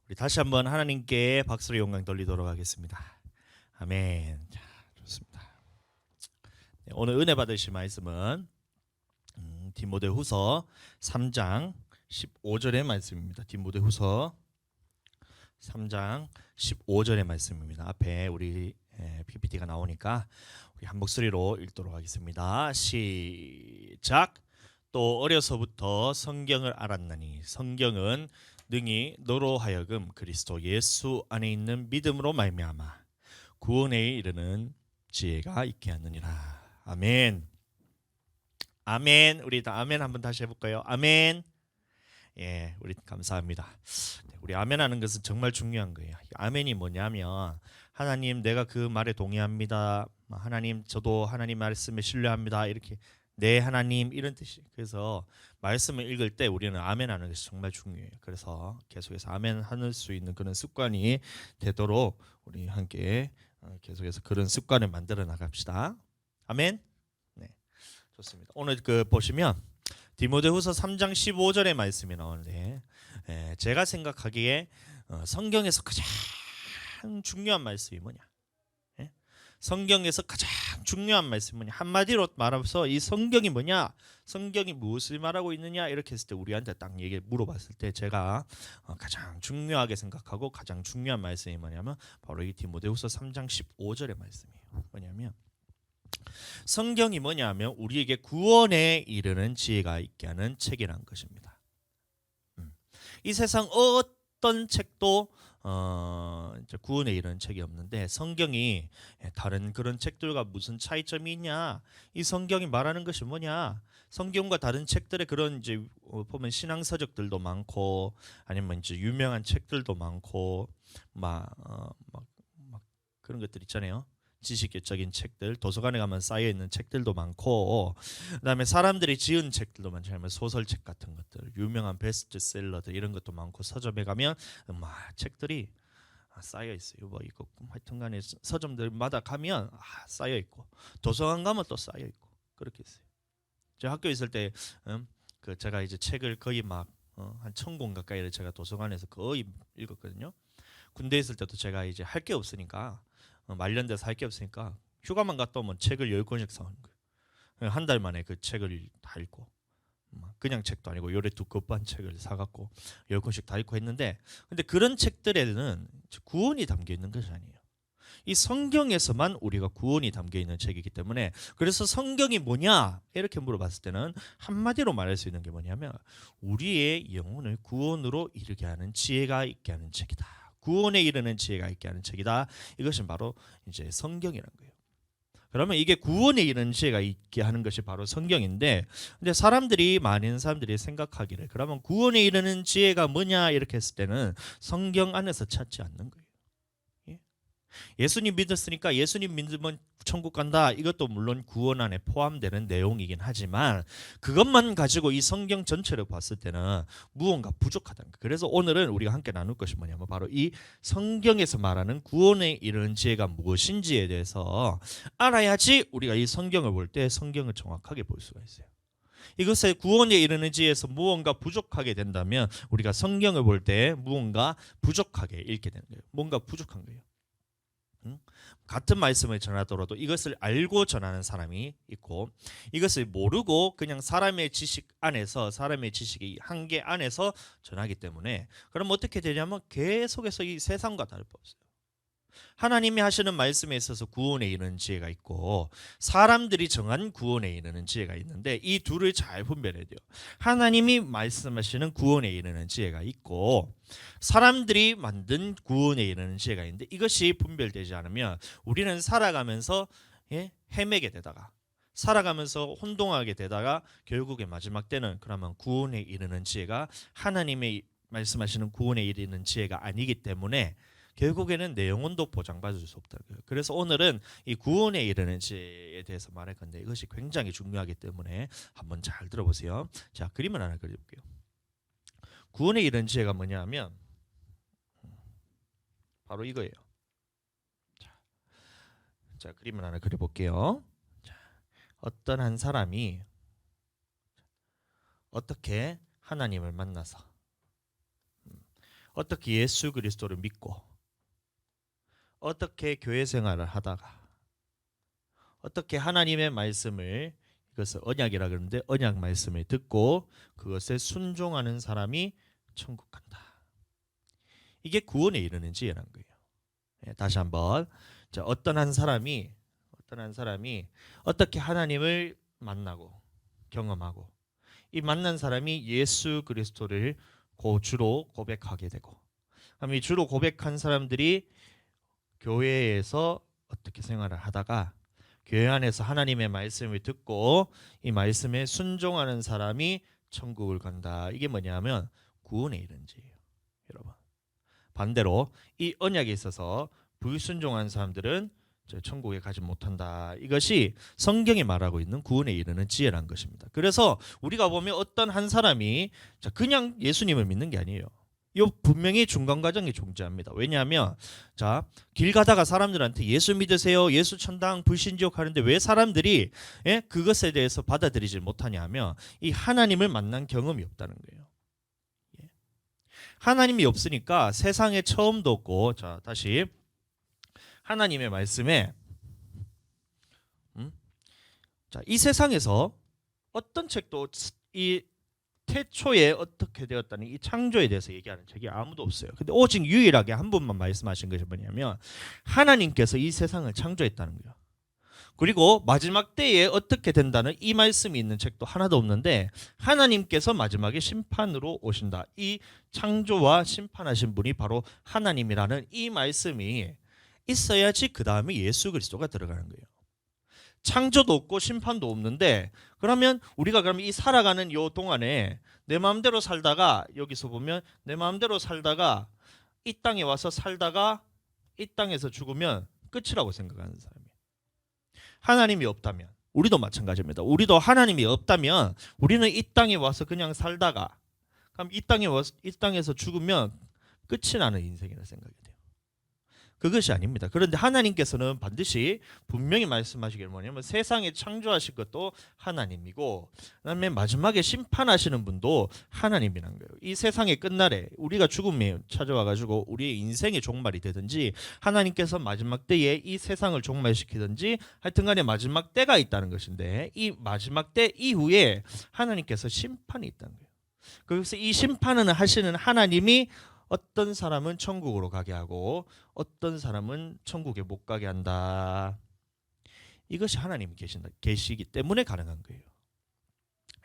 우리 다시 한번 하나님께 박수로 영광 돌리도록 하겠습니다. 아멘. 자, 좋습니다. 네, 오늘 은혜 받으실 말씀은 디모데후서 3장 15절의 말씀입니다. 디모데후서 3장 15절의 말씀입니다. 앞에 우리 PPT가 나오니까 우리 한 목소리로 읽도록 하겠습니다. 시작. 또 어려서부터 성경을 알았나니 성경은 능히 너로 하여금 그리스도 예수 안에 있는 믿음으로 말미암아 구원에 이르는 지혜가 있게 하느니라. 아멘. 아멘. 우리 다 아멘 한번 다시 해볼까요? 아멘. 예, 우리 감사합니다. 우리 아멘하는 것은 정말 중요한 거예요. 아멘이 뭐냐면 하나님 내가 그 말에 동의합니다. 하나님 저도 하나님 말씀에 신뢰합니다. 이렇게 네 하나님 이런 뜻이. 그래서 말씀을 읽을 때 우리는 아멘하는 것이 정말 중요해요. 그래서 계속해서 아멘할 수 있는 그런 습관이 되도록 우리 함께 계속해서 그런 습관을 만들어 나갑시다. 아멘. 네, 좋습니다. 오늘 보시면 디모데후서 3장 15절의 말씀이 나오는데 제가 생각하기에 성경에서 가장 중요한 말씀이 뭐냐? 성경에서 가장 중요한 말씀은 뭐냐? 한마디로 말해서 이 성경이 뭐냐? 성경이 무엇을 말하고 있느냐? 이렇게 했을 때 우리한테 딱 얘기 물어봤을 때 제가 가장 중요하게 생각하고 가장 중요한 말씀이 뭐냐면 바로 이 디모데후서 3장 15절의 말씀이에요. 뭐냐면 성경이 뭐냐면 우리에게 구원에 이르는 지혜가 있게 하는 책이라는 것입니다. 이 세상 어떤 책도 구원에 이르는 책이 없는데 성경이 다른 그런 책들과 무슨 차이점이 있냐? 이 성경이 말하는 것이 뭐냐? 성경과 다른 책들의 그런 이제 보면 신앙 서적들도 많고 아니면 이제 유명한 책들도 많고 막 그런 것들 있잖아요. 지식적인 책들, 도서관에 가면 쌓여 있는 책들도 많고, 그다음에 사람들이 지은 책들도 많잖아요. 소설책 같은 것들, 유명한 베스트셀러들 이런 것도 많고, 서점에 가면 막 책들이 쌓여 있어요. 뭐 이거 하여튼간에 서점들마다 가면 쌓여 있고, 도서관 가면 또 쌓여 있고 그렇게 있어요. 제가 학교 있을 때, 제가 이제 책을 거의 막 한 1000권 가까이를 제가 도서관에서 거의 읽었거든요. 군대 있을 때도 제가 이제 할 게 없으니까. 말년돼서 할 게 없으니까 휴가만 갔다 오면 책을 10권씩 사오는 거예요. 한 달 만에 그 책을 다 읽고 그냥 책도 아니고 요래 두꺼운 책을 사갖고 10권씩 다 읽고 했는데 근데 그런 책들에는 구원이 담겨 있는 것이 아니에요. 이 성경에서만 우리가 구원이 담겨 있는 책이기 때문에 그래서 성경이 뭐냐 이렇게 물어봤을 때는 한마디로 말할 수 있는 게 뭐냐면 우리의 영혼을 구원으로 이르게 하는 지혜가 있게 하는 책이다. 구원에 이르는 지혜가 있게 하는 책이다. 이것은 바로 이제 성경이라는 거예요. 그러면 이게 구원에 이르는 지혜가 있게 하는 것이 바로 성경인데, 근데 많은 사람들이 생각하기를 그러면 구원에 이르는 지혜가 뭐냐 이렇게 했을 때는 성경 안에서 찾지 않는 거예요. 예수님 믿었으니까 예수님 믿으면 천국 간다. 이것도 물론 구원 안에 포함되는 내용이긴 하지만 그것만 가지고 이 성경 전체를 봤을 때는 무언가 부족하다는 거예요. 그래서 오늘은 우리가 함께 나눌 것이 뭐냐면 바로 이 성경에서 말하는 구원에 이르는 지혜가 무엇인지에 대해서 알아야지 우리가 이 성경을 볼 때 성경을 정확하게 볼 수가 있어요. 이것의 구원에 이르는 지혜에서 무언가 부족하게 된다면 우리가 성경을 볼 때 무언가 부족하게 읽게 되는 거예요. 뭔가 부족한 거예요. 같은 말씀을 전하더라도 이것을 알고 전하는 사람이 있고 이것을 모르고 그냥 사람의 지식 안에서 사람의 지식의 한계 안에서 전하기 때문에 그럼 어떻게 되냐면 계속해서 이 세상과 다를 바 없어요. 하나님이 하시는 말씀에 있어서 구원에 이르는 지혜가 있고 사람들이 정한 구원에 이르는 지혜가 있는데 이 둘을 잘 분별해야 돼요. 하나님이 말씀하시는 구원에 이르는 지혜가 있고 사람들이 만든 구원에 이르는 지혜가 있는데 이것이 분별되지 않으면 우리는 살아가면서 헤매게 되다가 살아가면서 혼동하게 되다가 결국에 마지막 때는 그러면 구원에 이르는 지혜가 하나님의 말씀하시는 구원에 이르는 지혜가 아니기 때문에 결국에는 내 영혼도 보장받을 수 없다는 거예요. 그래서 오늘은 이 구원에 이르는 지혜에 대해서 말할 건데 이것이 굉장히 중요하기 때문에 한번 잘 들어보세요. 자, 그림을 하나 그려볼게요. 구원에 이르는 지혜가 뭐냐면 바로 이거예요. 자, 그림을 하나 그려볼게요. 자, 어떤 한 사람이 어떻게 하나님을 만나서 어떻게 예수 그리스도를 믿고 어떻게 교회 생활을 하다가 어떻게 하나님의 말씀을 이것을 언약이라 그러는데 언약 말씀을 듣고 그것에 순종하는 사람이 천국 간다. 이게 구원에 이르는 지혜란 거예요. 다시 한번 자, 어떤 한 사람이 어떻게 하나님을 만나고 경험하고 이 만난 사람이 예수 그리스도를 주로 고백하게 되고 그럼 이 주로 고백한 사람들이 교회에서 어떻게 생활을 하다가 교회 안에서 하나님의 말씀을 듣고 이 말씀에 순종하는 사람이 천국을 간다. 이게 뭐냐면 구원에 이른 지예요. 여러분. 반대로 이 언약에 있어서 불순종한 사람들은 천국에 가지 못한다. 이것이 성경이 말하고 있는 구원에 이르는 지혜란 것입니다. 그래서 우리가 보면 어떤 한 사람이 그냥 예수님을 믿는 게 아니에요. 이 분명히 중간 과정이 존재합니다. 왜냐하면 길 가다가 사람들한테 예수 믿으세요, 예수 천당, 불신지옥 하는데 왜 사람들이 그것에 대해서 받아들이지 못하냐 하면 이 하나님을 만난 경험이 없다는 거예요. 하나님이 없으니까 세상에 처음도 없고 다시 하나님의 말씀에 이 세상에서 어떤 책도 이 태초에 어떻게 되었다는 이 창조에 대해서 얘기하는 책이 아무도 없어요. 근데 오직 유일하게 한 분만 말씀하신 것이 뭐냐면 하나님께서 이 세상을 창조했다는 거예요. 그리고 마지막 때에 어떻게 된다는 이 말씀이 있는 책도 하나도 없는데 하나님께서 마지막에 심판으로 오신다. 이 창조와 심판하신 분이 바로 하나님이라는 이 말씀이 있어야지 그 다음에 예수 그리스도가 들어가는 거예요. 창조도 없고 심판도 없는데 그러면 우리가 그러면 이 살아가는 요 동안에 내 마음대로 살다가 여기서 보면 내 마음대로 살다가 이 땅에 와서 살다가 이 땅에서 죽으면 끝이라고 생각하는 사람이에요. 하나님이 없다면 우리도 마찬가지입니다. 우리도 하나님이 없다면 우리는 이 땅에 와서 그냥 살다가 그럼 이 땅에서 죽으면 끝이 나는 인생이라 생각이 돼요. 그것이 아닙니다. 그런데 하나님께서는 반드시 분명히 말씀하시기를 뭐냐면 세상에 창조하실 것도 하나님이고 그다음에 마지막에 심판하시는 분도 하나님이란 거예요. 이 세상의 끝날에 우리가 죽음이 찾아와가지고 우리의 인생의 종말이 되든지 하나님께서 마지막 때에 이 세상을 종말시키든지 하여튼간에 마지막 때가 있다는 것인데 이 마지막 때 이후에 하나님께서 심판이 있다는 거예요. 그래서 이 심판을 하시는 하나님이 어떤 사람은 천국으로 가게 하고 어떤 사람은 천국에 못 가게 한다. 이것이 하나님이 계시기 때문에 가능한 거예요.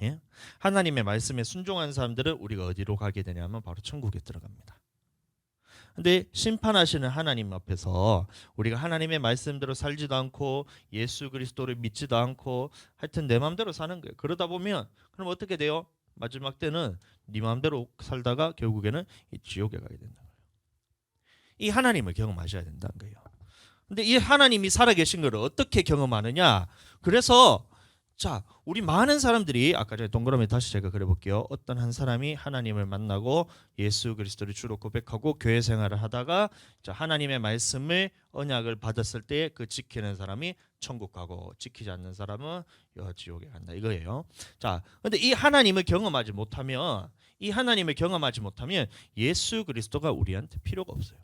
예? 하나님의 말씀에 순종한 사람들은 우리가 어디로 가게 되냐면 바로 천국에 들어갑니다. 근데 심판하시는 하나님 앞에서 우리가 하나님의 말씀대로 살지도 않고 예수 그리스도를 믿지도 않고 하여튼 내 마음대로 사는 거예요. 그러다 보면 그럼 어떻게 돼요? 마지막 때는 네 마음대로 살다가 결국에는 이 지옥에 가게 된다. 이 하나님을 경험하셔야 된다는 거예요. 근데 이 하나님이 살아계신 것을 어떻게 경험하느냐? 그래서 우리 많은 사람들이 아까 전에 동그라미 다시 제가 그려볼게요. 어떤 한 사람이 하나님을 만나고 예수 그리스도를 주로 고백하고 교회 생활을 하다가 하나님의 말씀을 언약을 받았을 때 그 지키는 사람이 천국 가고 지키지 않는 사람은 지옥에 간다 이거예요. 근데 이 하나님을 경험하지 못하면 예수 그리스도가 우리한테 필요가 없어요.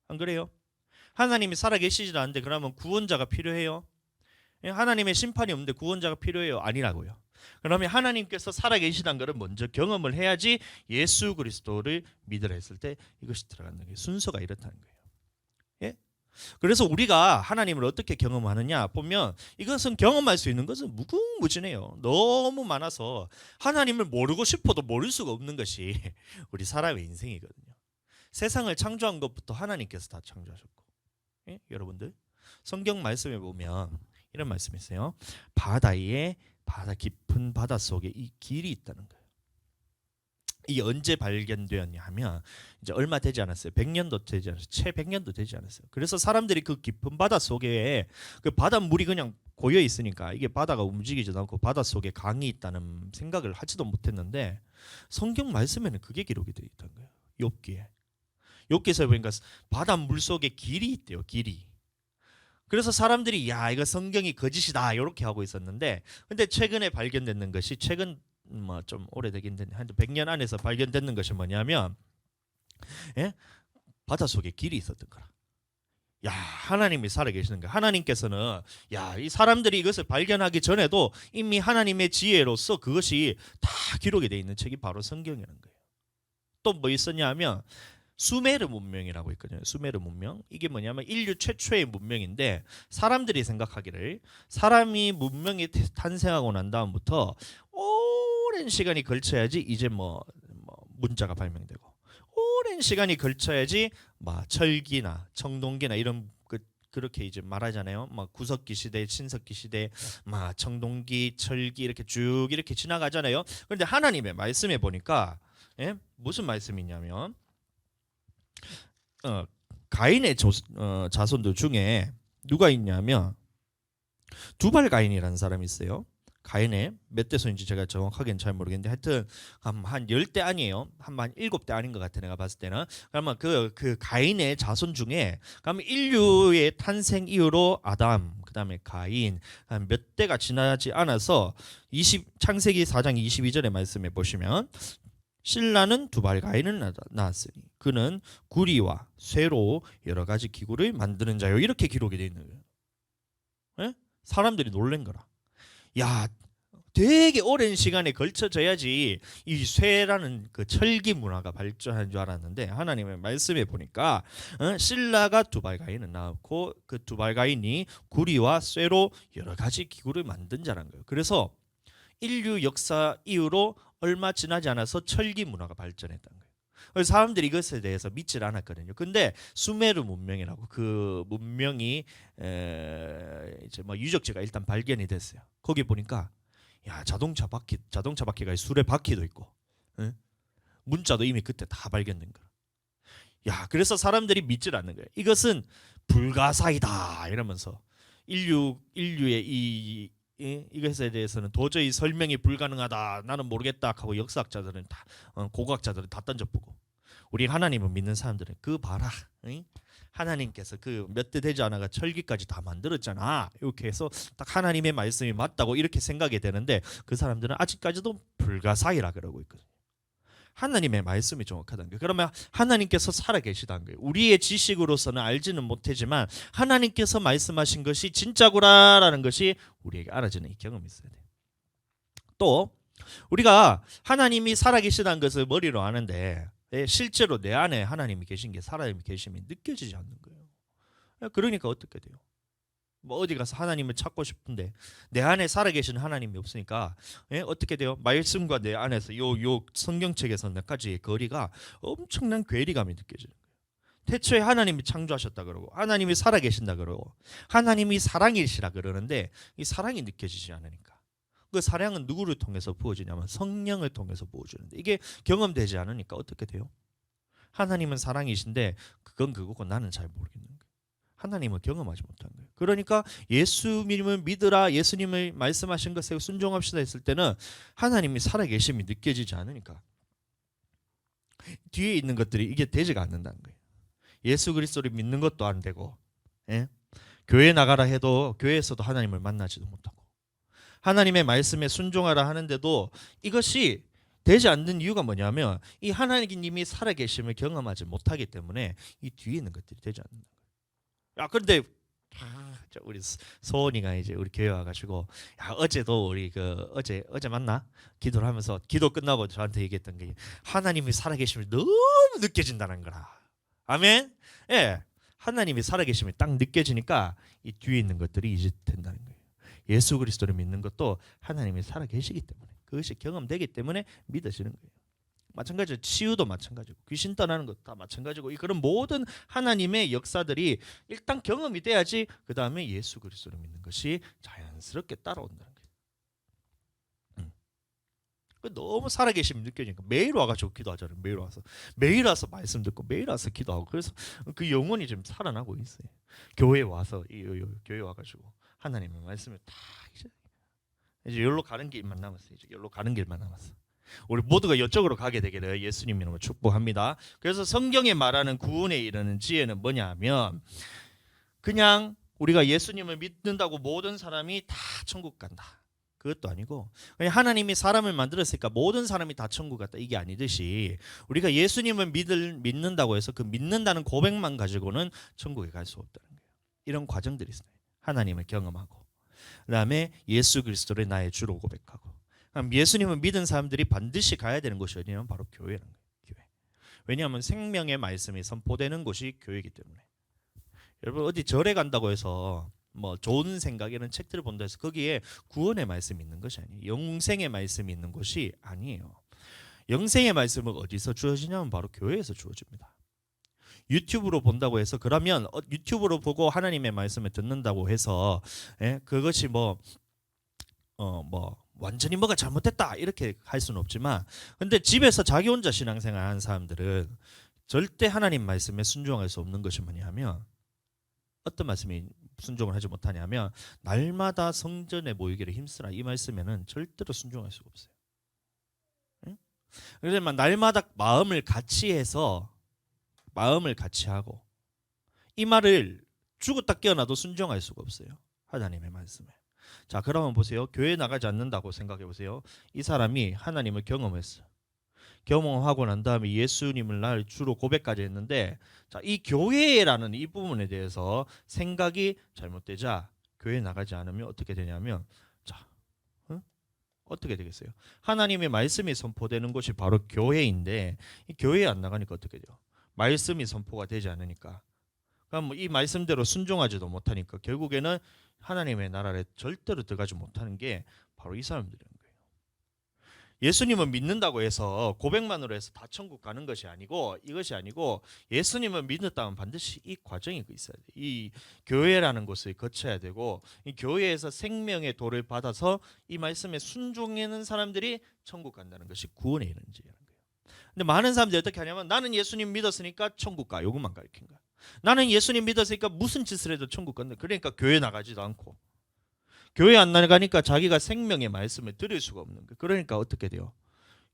안 그래요? 하나님이 살아계시지 않는데 그러면 구원자가 필요해요? 하나님의 심판이 없는데 구원자가 필요해요? 아니라고요. 그러면 하나님께서 살아계시다는 것을 먼저 경험을 해야지 예수 그리스도를 믿으라 했을 때 이것이 들어가는 게 순서가 이렇다는 거예요. 예? 그래서 우리가 하나님을 어떻게 경험하느냐 보면 이것은 경험할 수 있는 것은 무궁무진해요. 너무 많아서 하나님을 모르고 싶어도 모를 수가 없는 것이 우리 사람의 인생이거든요. 세상을 창조한 것부터 하나님께서 다 창조하셨고 여러분들 성경 말씀에 보면 이런 말씀이 있어요. 바다 깊은 바다 속에 이 길이 있다는 거예요. 이게 언제 발견되었냐 하면 이제 얼마 되지 않았어요. 100년도 되지 않았어요. 채 100년도 되지 않았어요. 그래서 사람들이 그 깊은 바다 속에 그 바닷물이 그냥 고여 있으니까 이게 바다가 움직이지도 않고 바다 속에 강이 있다는 생각을 하지도 못했는데 성경 말씀에는 그게 기록이 되어 있다는 거예요. 욥기에서 보니까 바닷물 속에 길이 있대요. 길이. 그래서 사람들이 이거 성경이 거짓이다 이렇게 하고 있었는데 근데 최근에 발견됐는 것이 최근 좀 오래되긴 됐는데 한 100년 안에서 발견됐는 것이 뭐냐면 예? 바닷속에 길이 있었던 거라. 야, 하나님이 살아계시는 거야. 하나님께서는 이 사람들이 이것을 발견하기 전에도 이미 하나님의 지혜로서 그것이 다 기록이 되어 있는 책이 바로 성경이라는 거예요. 또 뭐 있었냐면 수메르 문명이라고 있거든요. 수메르 문명. 이게 뭐냐면 인류 최초의 문명인데, 사람들이 생각하기를 사람이 문명이 탄생하고 난 다음부터 오랜 시간이 걸쳐야지 이제 뭐 문자가 발명되고, 오랜 시간이 걸쳐야지 막 철기나 청동기나 이런 그렇게 이제 말하잖아요. 막 구석기 시대, 신석기 시대, 막 청동기, 철기 이렇게 쭉 이렇게 지나가잖아요. 그런데 하나님의 말씀에 보니까 무슨 말씀이냐면 가인의 자손들 중에 누가 있냐면 두발 가인이라는 사람이 있어요. 가인의 몇 대손인지 제가 정확하게는 잘 모르겠는데 하여튼 한 10대 아니에요. 한 7대 아닌 것 같아 내가 봤을 때는. 그러면 그 가인의 자손 중에 그러면 인류의 탄생 이후로 아담, 그다음에 가인 한 몇 대가 지나지 않아서 창세기 4장 22절의 말씀에 보시면 신라는 두발 가인을 낳았으니 그는 구리와 쇠로 여러 가지 기구를 만드는 자요. 이렇게 기록이 되어 있는 거예요. 사람들이 놀란 거라. 야, 되게 오랜 시간에 걸쳐져야지 이 쇠라는 그 철기 문화가 발전한 줄 알았는데, 하나님의 말씀에 보니까 신라가 두발 가인을 낳고 그 두발 가인이 구리와 쇠로 여러 가지 기구를 만든 자란 거예요. 그래서 인류 역사 이후로 얼마 지나지 않아서 철기 문화가 발전했다는 거예요. 그래서 사람들이 이것에 대해서 믿질 않았거든요. 근데 수메르 문명이라고 그 문명이 이제 뭐 유적지가 일단 발견이 됐어요. 거기 보니까 자동차 바퀴가 수레 바퀴도 있고, 문자도 이미 그때 다 발견된 거야. 그래서 사람들이 믿질 않는 거예요. 이것은 불가사이다 이러면서 인류의 이것에 대해서는 도저히 설명이 불가능하다, 나는 모르겠다 하고 역사학자들은 다 고고학자들은 다 던져보고, 우리 하나님을 믿는 사람들은 그 봐라, 하나님께서 그 몇 대 되지 않아가 철기까지 다 만들었잖아, 이렇게 해서 딱 하나님의 말씀이 맞다고 이렇게 생각이 되는데, 그 사람들은 아직까지도 불가사의라 그러고 있거든요. 하나님의 말씀이 정확하다는 거예요. 그러면 하나님께서 살아계시다는 거예요. 우리의 지식으로서는 알지는 못하지만 하나님께서 말씀하신 것이 진짜구나라는 것이 우리에게 알아지는 이 경험이 있어야 돼요. 또 우리가 하나님이 살아계시다는 것을 머리로 아는데 실제로 내 안에 하나님이 계신 게, 살아님이 계심이 느껴지지 않는 거예요. 그러니까 어떻게 돼요? 뭐 어디 가서 하나님을 찾고 싶은데 내 안에 살아계신 하나님이 없으니까 어떻게 돼요? 말씀과 내 안에서 요 성경책에서 몇 가지의 거리가 엄청난 괴리감이 느껴지는 거예요. 태초에 하나님이 창조하셨다 그러고, 하나님이 살아계신다 그러고, 하나님이 사랑이시라 그러는데 이 사랑이 느껴지지 않으니까, 그 사랑은 누구를 통해서 부어지냐면 성령을 통해서 부어주는데, 이게 경험되지 않으니까 어떻게 돼요? 하나님은 사랑이신데 그건 그거고 나는 잘 모르겠는 거예요. 하나님을 경험하지 못한 거예요. 그러니까 예수님을 믿으라, 예수님을 말씀하신 것에 순종합시다 했을 때는 하나님이 살아계심이 느껴지지 않으니까 뒤에 있는 것들이 이게 되지가 않는다는 거예요. 예수 그리스도를 믿는 것도 안 되고, 교회 나가라 해도 교회에서도 하나님을 만나지도 못하고, 하나님의 말씀에 순종하라 하는데도 이것이 되지 않는 이유가 뭐냐면 이 하나님이 살아계심을 경험하지 못하기 때문에 이 뒤에 있는 것들이 되지 않는다. 그런데 우리 소원이가 이제 우리 교회 와가지고 어제도 우리 어제 맞나? 기도를 하면서 기도 끝나고 저한테 얘기했던 게 하나님이 살아계심을 너무 느껴진다는 거라. 아멘. 하나님이 살아계심이 딱 느껴지니까 이 뒤에 있는 것들이 이제 된다는 거예요. 예수 그리스도를 믿는 것도 하나님이 살아계시기 때문에, 그것이 경험되기 때문에 믿어지는 거예요. 마찬가지로 치유도 마찬가지고, 귀신 떠나는 것도 다 마찬가지고, 그런 모든 하나님의 역사들이 일단 경험이 돼야지 그 다음에 예수 그리스도를 믿는 것이 자연스럽게 따라온다는 거예요. 너무 살아계심이 느껴지니까 매일 와가지고 기도하잖아요. 매일 와서 말씀 듣고 매일 와서 기도하고, 그래서 그 영혼이 지금 살아나고 있어요. 교회 와서 교회 와가지고 하나님의 말씀을 다 이제 여기로 가는 길만 남았어요. 이제 여기로 가는 길만 남았어. 우리 모두가 이쪽으로 가게 되기를 예수님 이름으로 축복합니다. 그래서 성경에 말하는 구원에 이르는 지혜는 뭐냐면, 그냥 우리가 예수님을 믿는다고 모든 사람이 다 천국 간다, 그것도 아니고 그냥 하나님이 사람을 만들었으니까 모든 사람이 다 천국 갔다 이게 아니듯이 우리가 예수님을 믿는다고 해서 그 믿는다는 고백만 가지고는 천국에 갈 수 없다는 거예요. 이런 과정들이 있어요. 하나님을 경험하고 그다음에 예수 그리스도를 나의 주로 고백하고 그럼 예수님을 믿은 사람들이 반드시 가야 되는 곳이 어디냐면 바로 교회라는 거예요. 교회. 왜냐하면 생명의 말씀이 선포되는 곳이 교회이기 때문에. 여러분 어디 절에 간다고 해서 뭐 좋은 생각 이런 책들을 본다 해서 거기에 구원의 말씀이 있는 것이 아니에요. 영생의 말씀이 있는 것이 아니에요. 영생의 말씀은 어디서 주어지냐면 바로 교회에서 주어집니다. 유튜브로 본다고 해서 그러면 유튜브로 보고 하나님의 말씀을 듣는다고 해서 그것이 뭐 완전히 뭐가 잘못됐다 이렇게 할 수는 없지만 근데 집에서 자기 혼자 신앙생활 하는 사람들은 절대 하나님 말씀에 순종할 수 없는 것이 뭐냐면 어떤 말씀이 순종을 하지 못하냐면 날마다 성전에 모이기를 힘쓰라 이 말씀에는 절대로 순종할 수가 없어요. 그래서 날마다 마음을 같이 해서 마음을 같이 하고 이 말을 죽었다 깨어나도 순종할 수가 없어요. 하나님의 말씀에. 자 그러면 보세요. 교회 나가지 않는다고 생각해 보세요. 이 사람이 하나님을 경험했어요. 경험하고 난 다음에 예수님을 날 주로 고백까지 했는데 자, 이 교회라는 이 부분에 대해서 생각이 잘못되자 교회 나가지 않으면 어떻게 되냐면 자 어떻게 되겠어요? 하나님의 말씀이 선포되는 곳이 바로 교회인데 이 교회에 안 나가니까 어떻게 돼요? 말씀이 선포가 되지 않으니까 그럼 이 말씀대로 순종하지도 못하니까 결국에는 하나님의 나라에 절대로 들어가지 못하는 게 바로 이 사람들이에요. 예수님을 믿는다고 해서 고백만으로 해서 다 천국 가는 것이 아니고 이것이 아니고 예수님을 믿는다면 반드시 이 과정이 있어야 돼요. 이 교회라는 곳을 거쳐야 되고 이 교회에서 생명의 도를 받아서 이 말씀에 순종하는 사람들이 천국 간다는 것이 구원에 이르는지라는 거예요. 근데 많은 사람들이 어떻게 하냐면 나는 예수님 믿었으니까 천국 가 요것만 가르친 거야. 나는 예수님 믿었으니까 무슨 짓을 해도 천국 간다. 그러니까 교회 나가지도 않고 교회 안 나가니까 자기가 생명의 말씀을 들을 수가 없는 거예요. 그러니까 어떻게 돼요?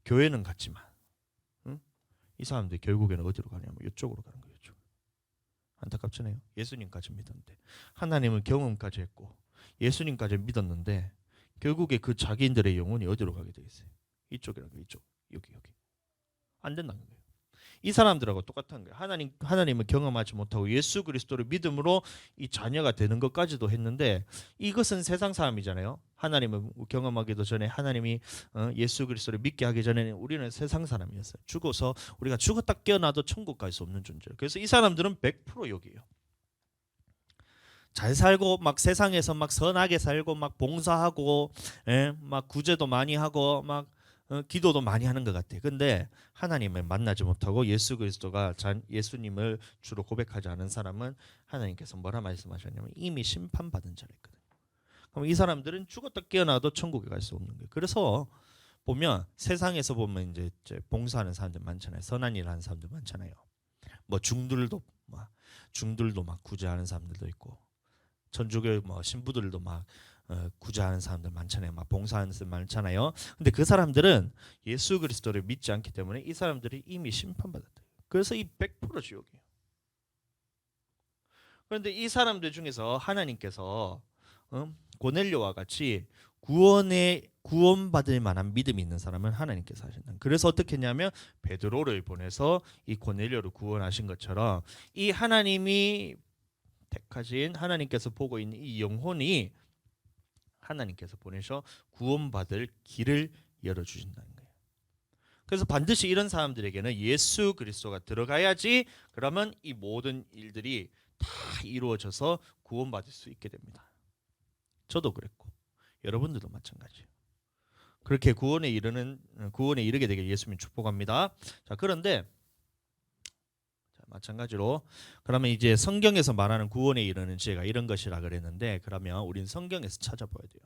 교회는 갔지만 이 사람들이 결국에는 어디로 가냐면 이쪽으로 가는 거예요. 이쪽. 안타깝잖아요. 예수님까지 믿었는데 하나님을 경험까지 했고 예수님까지 믿었는데 결국에 그 자기들의 영혼이 어디로 가게 되겠어요? 이쪽이라는 거예요. 이쪽. 여기. 안 된다는 거예요. 이 사람들하고 똑같은 거예요. 하나님을 경험하지 못하고 예수 그리스도를 믿음으로 이 자녀가 되는 것까지도 했는데 이것은 세상 사람이잖아요. 하나님을 경험하기도 전에 하나님이 예수 그리스도를 믿게 하기 전에는 우리는 세상 사람이었어요. 죽어서 우리가 죽었다 깨어나도 천국 갈 수 없는 존재예요. 그래서 이 사람들은 100% 여기예요. 잘 살고 막 세상에서 막 선하게 살고 막 봉사하고 막 구제도 많이 하고 막 기도도 많이 하는 것 같아. 근데 하나님을 만나지 못하고 예수 그리스도가 예수님을 주로 고백하지 않은 사람은 하나님께서 뭐라 말씀하셨냐면 이미 심판받은 자라 했거든요. 그럼 이 사람들은 죽었다 깨어나도 천국에 갈 수 없는 거예요. 그래서 보면 세상에서 보면 이제 봉사하는 사람들 많잖아요. 선한 일 하는 사람들 많잖아요. 뭐 중들도 막 구제하는 사람들도 있고 천주교 뭐 신부들도 막 구제하는 사람들 많잖아요. 막 봉사하는 사람들 많잖아요. 근데 그 사람들은 예수 그리스도를 믿지 않기 때문에 이 사람들이 이미 심판받았다. 그래서 이 100% 지옥이에요. 그런데 이 사람들 중에서 하나님께서 고넬료와 같이 구원받을 만한 믿음이 있는 사람은 하나님께서 하신다. 그래서 어떻게 했냐면 베드로를 보내서 이 고넬료를 구원하신 것처럼 이 하나님이 택하신 하나님께서 보고 있는 이 영혼이 하나님께서 보내셔 구원받을 길을 열어주신다는 거예요. 그래서 반드시 이런 사람들에게는 예수 그리스도가 들어가야지 그러면 이 모든 일들이 다 이루어져서 구원받을 수 있게 됩니다. 저도 그랬고 여러분들도 마찬가지예요. 그렇게 구원에 이르게 되길 예수님 축복합니다. 자 그런데 마찬가지로 그러면 이제 성경에서 말하는 구원에 이르는 지혜가 이런 것이라 그랬는데 그러면 우리는 성경에서 찾아봐야 돼요.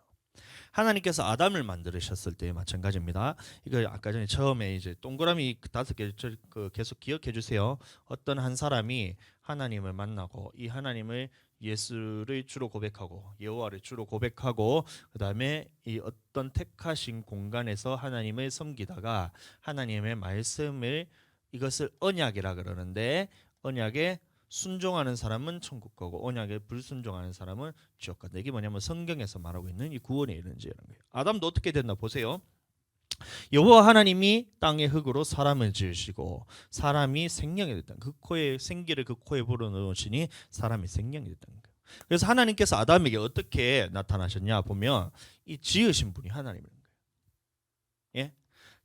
하나님께서 아담을 만드셨을 때 마찬가지입니다. 이거 아까 전에 처음에 이제 동그라미 5개 계속 기억해 주세요. 어떤 한 사람이 하나님을 만나고 이 하나님을 예수를 주로 고백하고 여호와를 주로 고백하고 그다음에 이 어떤 택하신 공간에서 하나님을 섬기다가 하나님의 말씀을 이것을 언약이라 그러는데 언약에 순종하는 사람은 천국 가고 언약에 불순종하는 사람은 지옥 간다. 이게 뭐냐면 성경에서 말하고 있는 이 구원의 이른지라는 거예요. 아담도 어떻게 됐나 보세요. 여호와 하나님이 땅의 흙으로 사람을 지으시고 사람이 생명이 됐다. 그 코에 생기를 그 코에 불어넣으시니 사람이 생명이 됐다는 거예요. 그래서 하나님께서 아담에게 어떻게 나타나셨냐 보면 이 지으신 분이 하나님이라는 거예요. 예?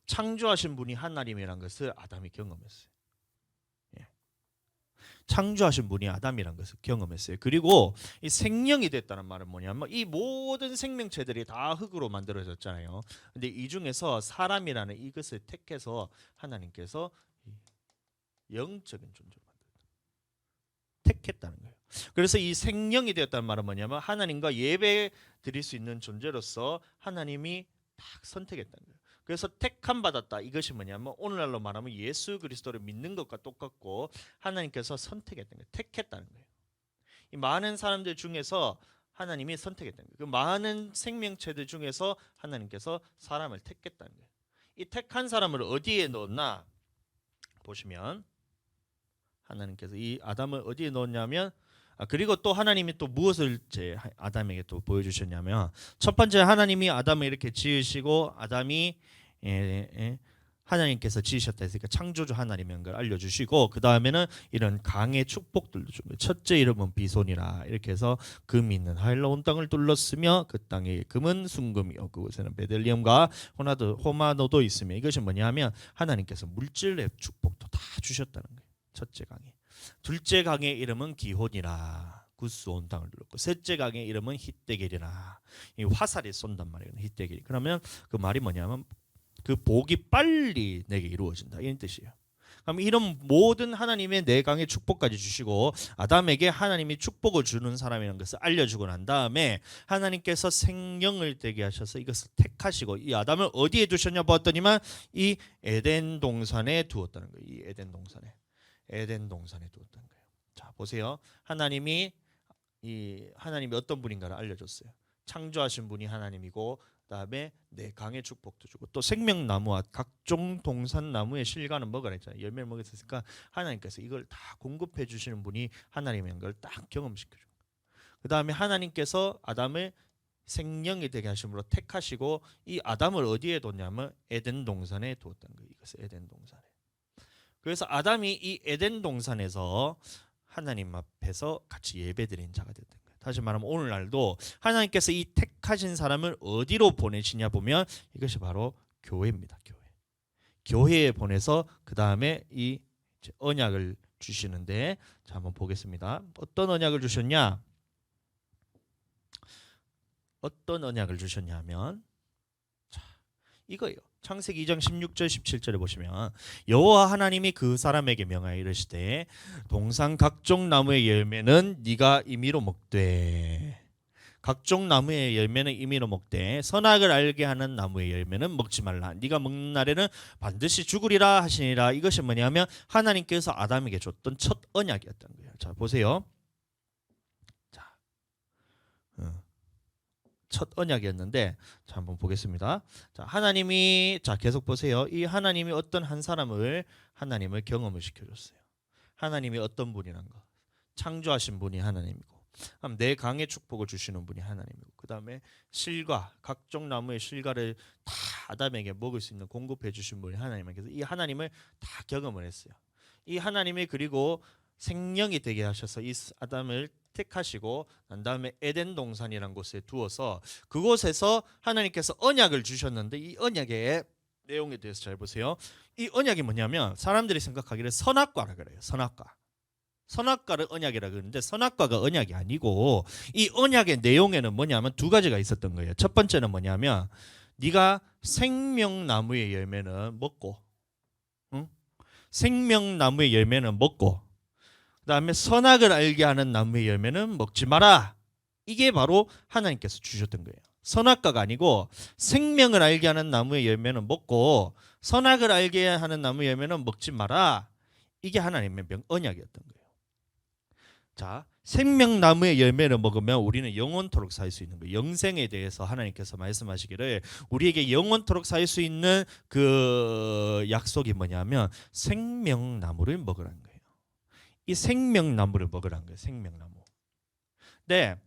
창조하신 분이 하나님이라는 것을 아담이 경험했어요. 창조하신 분이 아담이라는 것을 경험했어요. 그리고 이 생명이 됐다는 말은 뭐냐면 이 모든 생명체들이 다 흙으로 만들어졌잖아요. 근데 이 중에서 사람이라는 이것을 택해서 하나님께서 영적인 존재로 만들었다. 택했다는 거예요. 그래서 이 생명이 되었다는 말은 뭐냐면 하나님과 예배 드릴 수 있는 존재로서 하나님이 딱 선택했다는 거예요. 그래서 택함 받았다. 이것이 뭐냐면 오늘날로 말하면 예수 그리스도를 믿는 것과 똑같고 하나님께서 선택했다는 거예요. 택했다는 거예요. 이 많은 사람들 중에서 하나님이 선택했다는 거예요. 그 많은 생명체들 중에서 하나님께서 사람을 택했다는 거예요. 이 택한 사람을 어디에 넣었나 보시면 하나님께서 이 아담을 어디에 넣었냐면 그리고 또 하나님이 또 무엇을 아담에게 또 보여주셨냐면 첫 번째 하나님이 아담을 이렇게 지으시고 아담이 하나님께서 지으셨다 했으니까 창조주 하나님인 걸 알려주시고 그 다음에는 이런 강의 축복들도 줍니다. 첫째 이름은 비손이라 이렇게 해서 금이 있는 하일라온 땅을 둘렀으며 그 땅에 금은 순금이요 그곳에는 베들리엄과 호마노도 있으며 이것이 뭐냐면 하나님께서 물질의 축복도 다 주셨다는 거예요. 첫째 강에. 둘째 강의 이름은 기혼이라 구스 온 땅을 둘렀고 셋째 강의 이름은 히데겔이라 이 화살이 쏜단 말이에요. 히데겔. 그러면 그 말이 뭐냐면 그 복이 빨리 내게 이루어진다 이런 뜻이에요. 그럼 이런 모든 하나님의 네 강의 축복까지 주시고 아담에게 하나님이 축복을 주는 사람이라는 것을 알려주고 난 다음에 하나님께서 생명을 되게 하셔서 이것을 택하시고 이 아담을 어디에 두셨냐 보았더니만 이 에덴 동산에 두었다는 거예요. 이 에덴 동산에 두었다는 거예요. 자 보세요. 하나님이 어떤 분인가를 알려줬어요. 창조하신 분이 하나님이고 그다음에 네 강의 축복도 주고 또 생명나무와 각종 동산나무의 실과는 먹으라 했잖아요. 열매를 먹였으니까 하나님께서 이걸 다 공급해 주시는 분이 하나님인 걸 딱 경험시켜 준 거예요. 그다음에 하나님께서 아담을 생명이 되게 하심으로 택하시고 이 아담을 어디에 뒀냐면 에덴 동산에 두었다는 거예요. 이것을 에덴 동산에. 그래서 아담이 이 에덴 동산에서 하나님 앞에서 같이 예배드린 자가 됐던 거예요. 다시 말하면 오늘날도 하나님께서 이 택하신 사람을 어디로 보내시냐 보면 이것이 바로 교회입니다. 교회에 보내서 그 다음에 이 언약을 주시는데 자 한번 보겠습니다. 어떤 언약을 주셨냐? 어떤 언약을 주셨냐면 자 이거예요. 창세기 2장 16절 17절에 보시면 여호와 하나님이 그 사람에게 명하여 이르시되 동산 각종 나무의 열매는 네가 임의로 먹되 각종 나무의 열매는 임의로 먹되 선악을 알게 하는 나무의 열매는 먹지 말라. 네가 먹는 날에는 반드시 죽으리라 하시니라. 이것이 뭐냐면 하나님께서 아담에게 줬던 첫 언약이었던 거예요. 자 보세요. 첫 언약이었는데 자 한번 보겠습니다. 자 하나님이 자 계속 보세요. 이 하나님이 어떤 한 사람을 하나님을 경험을 시켜줬어요. 하나님이 어떤 분이란 거 창조하신 분이 하나님이고 내 강의 축복을 주시는 분이 하나님이고 그 다음에 실과 각종 나무의 실과를 다 아담에게 먹을 수 있는 공급해 주신 분이 하나님께서 이 하나님을 다 경험을 했어요. 이 하나님이 그리고 생명이 되게 하셔서 이 아담을 택하시고 난 다음에 에덴 동산이라는 곳에 두어서 그곳에서 하나님께서 언약을 주셨는데 이 언약의 내용에 대해서 잘 보세요. 이 언약이 뭐냐면 사람들이 생각하기를 선악과라 그래요. 선악과를 언약이라 그러는데 선악과가 언약이 아니고 이 언약의 내용에는 뭐냐면 두 가지가 있었던 거예요. 첫 번째는 뭐냐면 네가 생명나무의 열매는 먹고 생명나무의 열매는 먹고 그다음에 선악을 알게 하는 나무의 열매는 먹지 마라. 이게 바로 하나님께서 주셨던 거예요. 선악과가 아니고 생명을 알게 하는 나무의 열매는 먹고 선악을 알게 하는 나무의 열매는 먹지 마라. 이게 하나님의 언약이었던 거예요. 자, 생명나무의 열매를 먹으면 우리는 영원토록 살 수 있는 거예요. 영생에 대해서 하나님께서 말씀하시기를 우리에게 영원토록 살 수 있는 그 약속이 뭐냐면 생명나무를 먹으라는 거예요. 이 생명나무를 먹으라는 거예요. 생명나무. 네,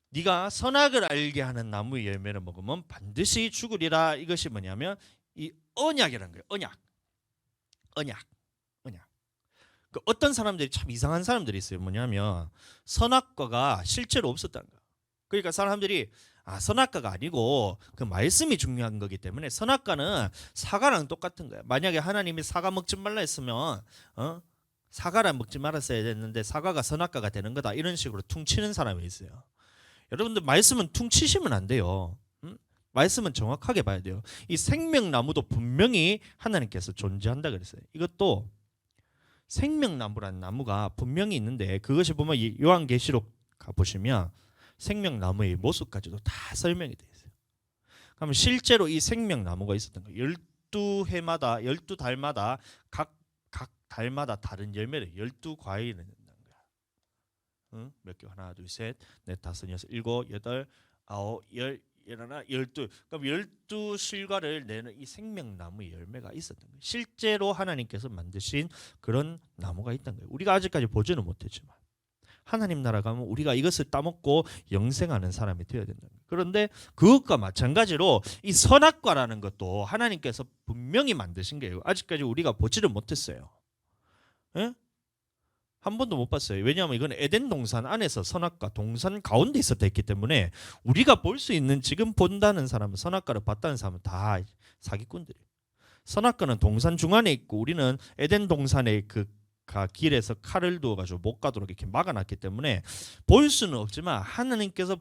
네가 선악을 알게 하는 나무의 열매를 먹으면 반드시 죽으리라. 이것이 뭐냐면 이 언약이라는 거예요. 언약. 언약. 언약. 그 어떤 사람들이 참 이상한 사람들이 있어요. 뭐냐면 선악과가 실제로 없었다는 거예요. 그러니까 사람들이 선악과가 아니고 그 말씀이 중요한 거기 때문에 선악과는 사과랑 똑같은 거예요. 만약에 하나님이 사과 먹지 말라 했으면 사과를 먹지 말았어야 됐는데 사과가 선악과가 되는 거다. 이런 식으로 퉁치는 사람이 있어요. 여러분들 말씀은 퉁치시면 안 돼요. 말씀은 정확하게 봐야 돼요. 이 생명나무도 분명히 하나님께서 존재한다 그랬어요. 이것도 생명나무라는 나무가 분명히 있는데 그것이 보면 요한계시록 가보시면 생명나무의 모습까지도 다 설명이 되어 있어요. 그러면 실제로 이 생명나무가 있었던 거예요. 12해마다 12달마다 각 달마다 다른 열매를 12과일을 낸다는 거야. 몇 개? 하나, 둘, 셋, 넷, 다섯, 여섯, 일곱, 여덟, 아홉, 열, 열하나, 12. 그럼 12실과를 내는 이 생명나무의 열매가 있었던 거예요. 실제로 하나님께서 만드신 그런 나무가 있던 거예요. 우리가 아직까지 보지는 못했지만 하나님 나라 가면 우리가 이것을 따먹고 영생하는 사람이 되어야 된다. 그런데 그것과 마찬가지로 이 선악과라는 것도 하나님께서 분명히 만드신 거예요. 아직까지 우리가 보지를 못했어요. 예? 한 번도 못 봤어요. 왜냐하면 이건 에덴 동산 안에서 선악과 동산 가운데 있었다 했기 때문에 우리가 볼 수 있는 지금 본다는 사람은 선악과를 봤다는 사람은 다 사기꾼들이에요. 선악과는 동산 중앙에 있고 우리는 에덴 동산의 그 길에서 칼을 두어가지고 못 가도록 이렇게 막아놨기 때문에 볼 수는 없지만 하나님께서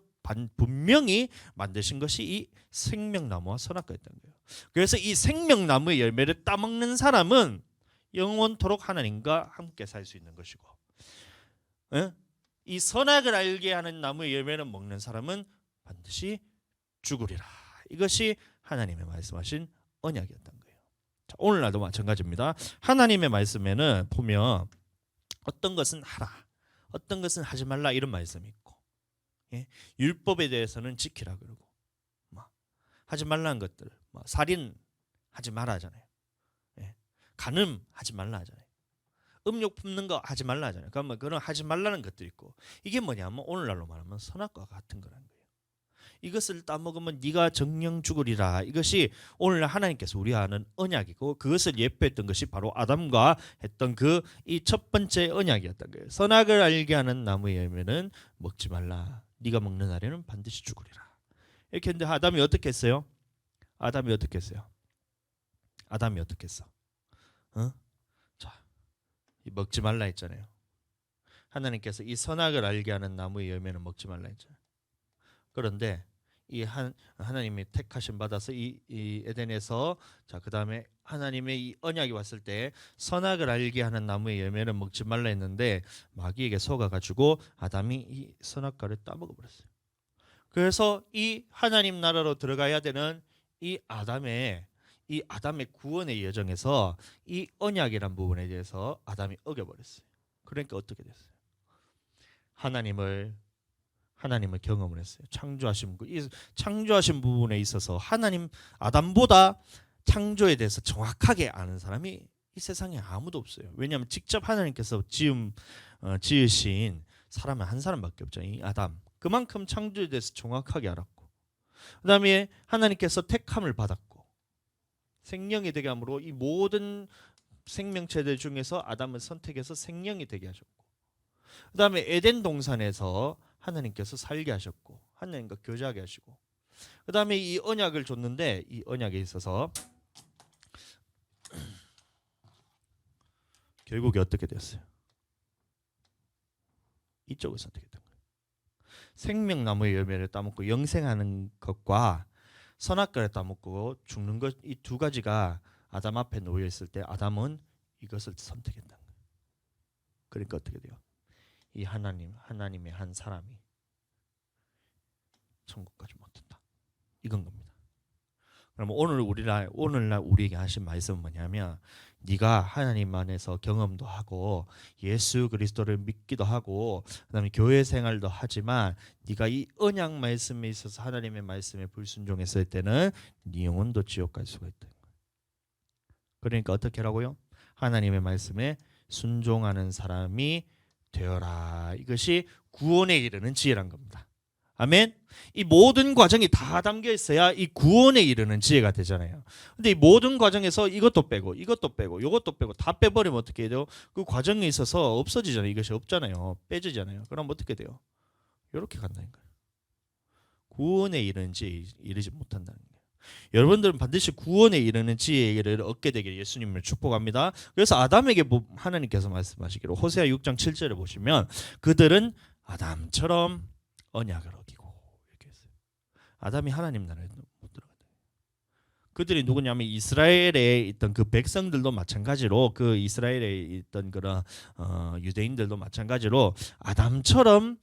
분명히 만드신 것이 이 생명나무와 선악과였던 거예요. 그래서 이 생명나무의 열매를 따먹는 사람은 영원토록 하나님과 함께 살 수 있는 것이고, 이 선악을 알게 하는 나무의 열매를 먹는 사람은 반드시 죽으리라. 이것이 하나님의 말씀하신 언약이었던 거예요. 자, 오늘날도 마찬가지입니다. 하나님의 말씀에는 보면 어떤 것은 하라, 어떤 것은 하지 말라 이런 말씀이 있고, 율법에 대해서는 지키라 그러고, 하지 말라는 것들, 살인 하지 말라 하잖아요. 간음하지 말라 하잖아요. 음욕 품는 거 하지 말라 하잖아요. 그러면 그런 하지 말라는 것도 있고, 이게 뭐냐면 오늘날로 말하면 선악과 같은 거라는 거예요. 이것을 따먹으면 네가 정령 죽으리라. 이것이 오늘날 하나님께서 우리와 하는 언약이고, 그것을 예표했던 것이 바로 아담과 했던 그 이 첫 번째 언약이었던 거예요. 선악을 알게 하는 나무의 열매는 먹지 말라. 네가 먹는 날에는 반드시 죽으리라. 이렇게 했는데 아담이 어떻게 했어요? 아담이 어떻게 했어요? 아담이 어떻게 했어? 자, 먹지 말라 했잖아요. 하나님께서 이 선악을 알게 하는 나무의 열매는 먹지 말라 했잖아요. 그런데 이 하나님이 택하심 받아서 이 에덴에서 그 다음에 하나님의 이 언약이 왔을 때 선악을 알게 하는 나무의 열매는 먹지 말라 했는데 마귀에게 속아가지고 아담이 이 선악과를 따먹어 버렸어요. 그래서 이 하나님 나라로 들어가야 되는 이 아담의 구원의 여정에서 이 언약이란 부분에 대해서 아담이 어겨버렸어요. 그러니까 어떻게 됐어요? 하나님을 경험을 했어요. 창조하신 부분에 있어서 하나님 아담보다 창조에 대해서 정확하게 아는 사람이 이 세상에 아무도 없어요. 왜냐하면 직접 하나님께서 지으신 사람은 한 사람밖에 없죠. 이 아담. 그만큼 창조에 대해서 정확하게 알았고, 그다음에 하나님께서 택함을 받았고, 생명이 되게 함으로 이 모든 생명체들 중에서 아담을 선택해서 생명이 되게 하셨고, 그다음에 에덴 동산에서 하나님께서 살게 하셨고, 하나님과 교제하게 하시고, 그다음에 이 언약을 줬는데 이 언약에 있어서 결국에 어떻게 됐어요? 이쪽을 선택했던 거예요. 생명나무의 열매를 따먹고 영생하는 것과 선악과를 따먹고 죽는 것, 이 두 가지가 아담 앞에 놓여 있을 때 아담은 이것을 선택했다는 거예요. 그러니까 어떻게 돼요? 이 하나님의 한 사람이 천국까지 못 든다. 이건 겁니다. 그럼 오늘날 우리에게 하신 말씀은 뭐냐면, 네가 하나님 안에서 경험도 하고 예수 그리스도를 믿기도 하고 그다음에 교회 생활도 하지만 네가 이 언약 말씀에 있어서 하나님의 말씀에 불순종했을 때는 네 영혼도 지옥 갈 수가 있다. 그러니까 어떻게 하라고요? 하나님의 말씀에 순종하는 사람이 되어라. 이것이 구원에 이르는 지혜란 겁니다. 아멘. 이 모든 과정이 다 담겨 있어야 이 구원에 이르는 지혜가 되잖아요. 근데 이 모든 과정에서 이것도 빼고 이것도 빼고 이것도 빼고 다 빼버리면 어떻게 돼요? 그 과정에 있어서 없어지잖아요. 이것이 없잖아요. 빼지잖아요. 그럼 어떻게 돼요? 이렇게 간다는 거예요. 구원에 이르는 지혜에 이르지 못한다는 거예요. 여러분들은 반드시 구원에 이르는 지혜를 얻게 되기를 예수님을 축복합니다. 그래서 아담에게 하나님께서 말씀하시기로 호세아 6장 7절을 보시면 그들은 아담처럼 언약을 어기고 이렇게 했어요. 아담이 하나님 나라에 못 들어간다. 그들이 누구냐면 이스라엘에 있던 그 백성들도 마찬가지로 그 이스라엘에 있던 그런 유대인들도 마찬가지로 아담처럼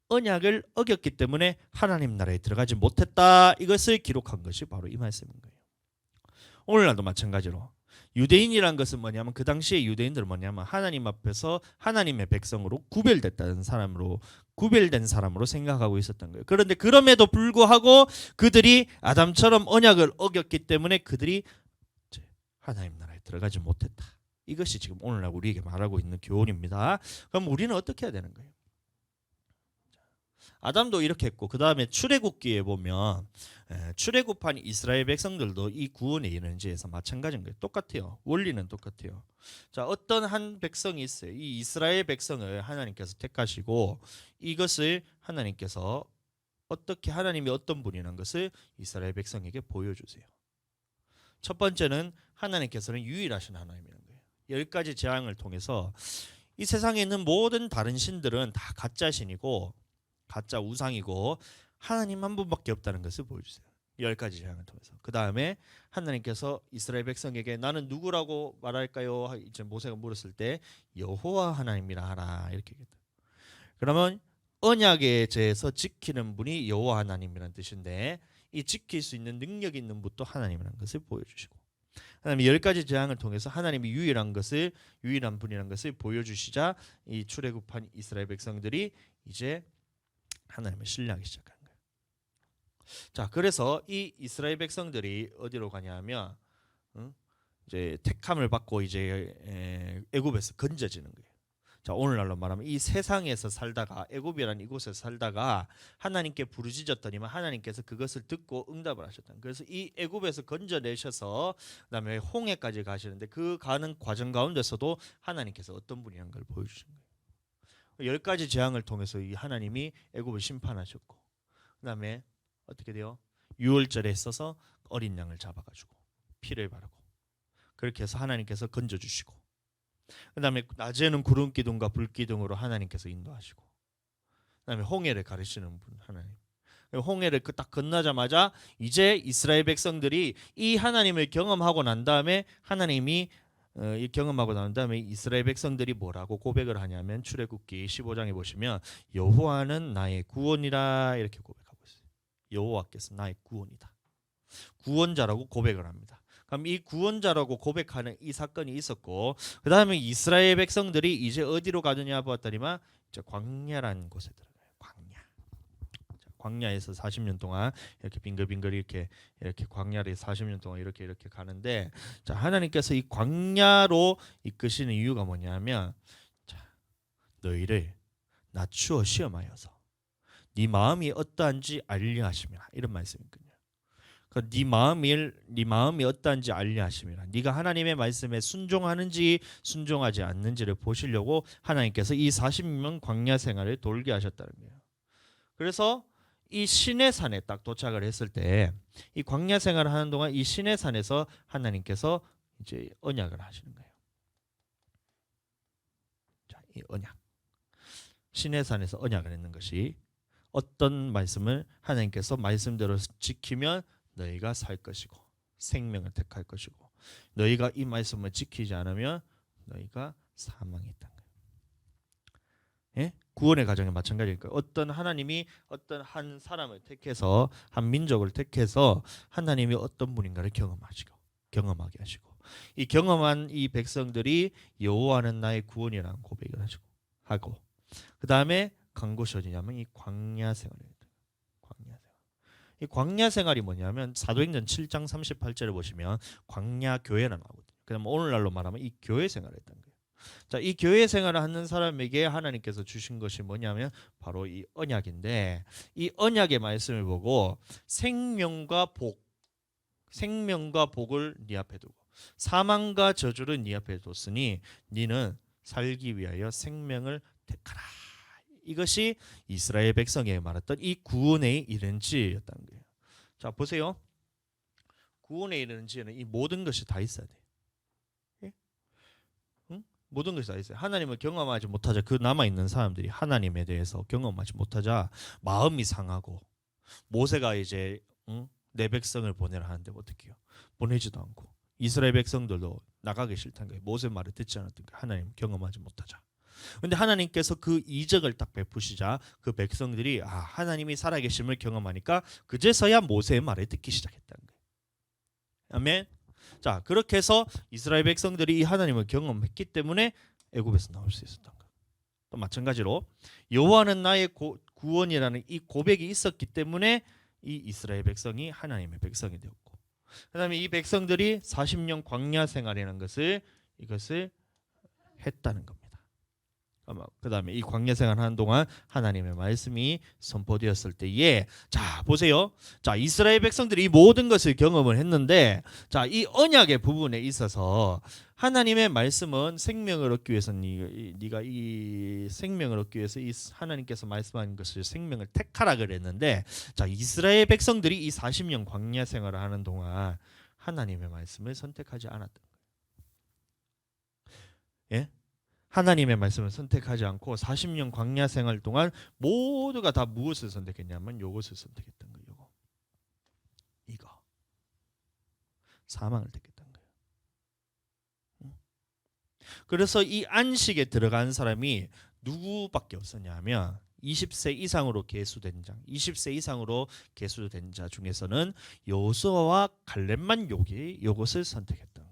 언약을 어겼기 때문에 하나님 나라에 들어가지 못했다. 이것을 기록한 것이 바로 이 말씀인 거예요. 오늘날도 마찬가지로 유대인이란 것은 뭐냐면 그 당시에 유대인들은 뭐냐면 하나님 앞에서 하나님의 백성으로 구별된 사람으로 생각하고 있었던 거예요. 그런데 그럼에도 불구하고 그들이 아담처럼 언약을 어겼기 때문에 그들이 하나님 나라에 들어가지 못했다. 이것이 지금 오늘날 우리에게 말하고 있는 교훈입니다. 그럼 우리는 어떻게 해야 되는 거예요? 아담도 이렇게 했고 그 다음에 출애굽기에 보면 출애굽한 이스라엘 백성들도 이 구원에 이르는지에서 마찬가지인 거예요. 똑같아요. 원리는 똑같아요. 자, 어떤 한 백성이 있어요. 이 이스라엘 백성을 하나님께서 택하시고 이것을 하나님께서 어떻게 하나님이 어떤 분이라는 것을 이스라엘 백성에게 보여주세요. 첫 번째는 하나님께서는 유일하신 하나님이라는 거예요. 10가지 재앙을 통해서 이 세상에 있는 모든 다른 신들은 다 가짜 신이고 가짜 우상이고 하나님 한 분밖에 없다는 것을 보여주세요. 10가지 재앙을 통해서. 그 다음에 하나님께서 이스라엘 백성에게 나는 누구라고 말할까요? 이제 모세가 물었을 때 여호와 하나님이라 하라 이렇게 얘기했다. 그러면 언약에 대해서 지키는 분이 여호와 하나님이라는 뜻인데 이 지킬 수 있는 능력 있는 분도 하나님이라는 것을 보여주시고 하나님이 10가지 재앙을 통해서 하나님이 유일한 분이라는 것을 보여주시자 이 출애굽한 이스라엘 백성들이 이제 하나님을 신뢰하기 시작한 거예요. 자, 그래서 이 이스라엘 백성들이 어디로 가냐면 이제 택함을 받고 이제 애굽에서 건져지는 거예요. 자, 오늘날로 말하면 이 세상에서 살다가 애굽이라는 이곳에서 살다가 하나님께 부르짖었더니만 하나님께서 그것을 듣고 응답을 하셨다. 그래서 이 애굽에서 건져내셔서 그다음에 홍해까지 가시는데 그 가는 과정 가운데서도 하나님께서 어떤 분이라는 걸 보여주신 거예요. 10가지 재앙을 통해서 이 하나님이 애굽을 심판하셨고 그다음에 어떻게 돼요? 유월절에 있어서 어린 양을 잡아가지고 피를 바르고 그렇게 해서 하나님께서 건져주시고 그다음에 낮에는 구름 기둥과 불 기둥으로 하나님께서 인도하시고 그다음에 홍해를 가르치는 분 하나님. 홍해를 딱 건너자마자 이제 이스라엘 백성들이 이 하나님을 경험하고 난 다음에 하나님이 이 경험하고 난 다음에 이스라엘 백성들이 뭐라고 고백을 하냐면 출애굽기 15장에 보시면 여호와는 나의 구원이라 이렇게 고백하고 있어요. 여호와께서 나의 구원이다. 구원자라고 고백을 합니다. 그럼 이 구원자라고 고백하는 이 사건이 있었고 그 다음에 이스라엘 백성들이 이제 어디로 가느냐 보았더니만 이제 광야라는 곳에 들어가요. 광야에서 40년 동안 이렇게 빙글빙글 이렇게 광야를 40년 동안 이렇게 가는데 자, 하나님께서 이 광야로 이끄시는 이유가 뭐냐면 자, 너희를 낮추어 시험하여서 네 마음이 어떠한지 알려 하심이라 이런 말씀이거든요. 네 마음이 어떠한지 알려 하심이라. 네가 하나님의 말씀에 순종하는지 순종하지 않는지를 보시려고 하나님께서 이 40년 광야 생활을 돌게 하셨다는 거예요. 그래서 이 시내산에 딱 도착을 했을 때 이 광야 생활을 하는 동안 이 시내산에서 하나님께서 이제 언약을 하시는 거예요. 자, 이 언약. 시내산에서 언약을 했는 것이 어떤 말씀을 하나님께서 말씀대로 지키면 너희가 살 것이고 생명을 택할 것이고 너희가 이 말씀을 지키지 않으면 너희가 사망에 있다는 거예요. 예? 구원의 과정에 마찬가지니까 어떤 하나님이 어떤 한 사람을 택해서 한 민족을 택해서 하나님이 어떤 분인가를 경험하게 하시고 이 경험한 이 백성들이 여호와는 나의 구원이라는 고백을 하고 그 다음에 간 곳이 어디냐면 이 광야 생활입니다. 이 광야 생활이 뭐냐면 사도행전 7장 38절을 보시면 광야 교회라 나오거든요. 그럼 오늘날로 말하면 이 교회 생활을 했던 거예요. 자, 이 교회 생활을 하는 사람에게 하나님께서 주신 것이 뭐냐면 바로 이 언약인데, 이 언약의 말씀을 보고 생명과 복을 네 앞에 두고 사망과 저주를 네 앞에 뒀으니 네는 살기 위하여 생명을 택하라. 이것이 이스라엘 백성에게 말했던 이 구원에 이른 지혜였다는 거예요. 자, 보세요. 구원에 이르는 지혜는 이 모든 것이 다 있어야 돼요. 예? 응? 모든 것이 다 있어요. 하나님을 경험하지 못하자, 그 남아있는 사람들이 하나님에 대해서 경험하지 못하자 마음이 상하고, 모세가 이제 내 백성을 보내라 하는데 어떻게 해요? 보내지도 않고, 이스라엘 백성들도 나가기 싫다는 거예요. 모세 말을 듣지 않았던 거예요. 하나님 경험하지 못하자. 근데 하나님께서 그 이적을 딱 베푸시자 그 백성들이 하나님이 살아계심을 경험하니까 그제서야 모세의 말을 듣기 시작했다는 거예요. 아멘. 자, 그렇게 해서 이스라엘 백성들이 이 하나님을 경험했기 때문에 애굽에서 나올 수 있었던 거예요. 또 마찬가지로 여호와는 나의 구원이라는 이 고백이 있었기 때문에 이 이스라엘 백성이 하나님의 백성이 되었고, 그다음에 이 백성들이 40년 광야 생활이라는 이것을 했다는 겁니다. 그다음에 이 광야 생활하는 동안 하나님의 말씀이 선포되었을 때에, 자 보세요. 자, 이스라엘 백성들이 이 모든 것을 경험을 했는데, 자, 이 언약의 부분에 있어서 하나님의 말씀은 생명을 얻기 위해서 네가 이 생명을 얻기 위해서 이 하나님께서 말씀하는 것을 생명을 택하라 그랬는데, 자, 이스라엘 백성들이 이 40년 광야 생활을 하는 동안 하나님의 말씀을 선택하지 않았던 거예요. 예? 하나님의 말씀을 선택하지 않고 40년 광야 생활 동안 모두가 다 무엇을 선택했냐면 이것을 선택했던 거예요. 이거 사망을 택했던 거예요. 그래서 이 안식에 들어간 사람이 누구밖에 없었냐면 20세 이상으로 계수된 자, 20세 이상으로 계수된 자 중에서는 여호수아와 갈렙만 이것을 선택했던 거예요.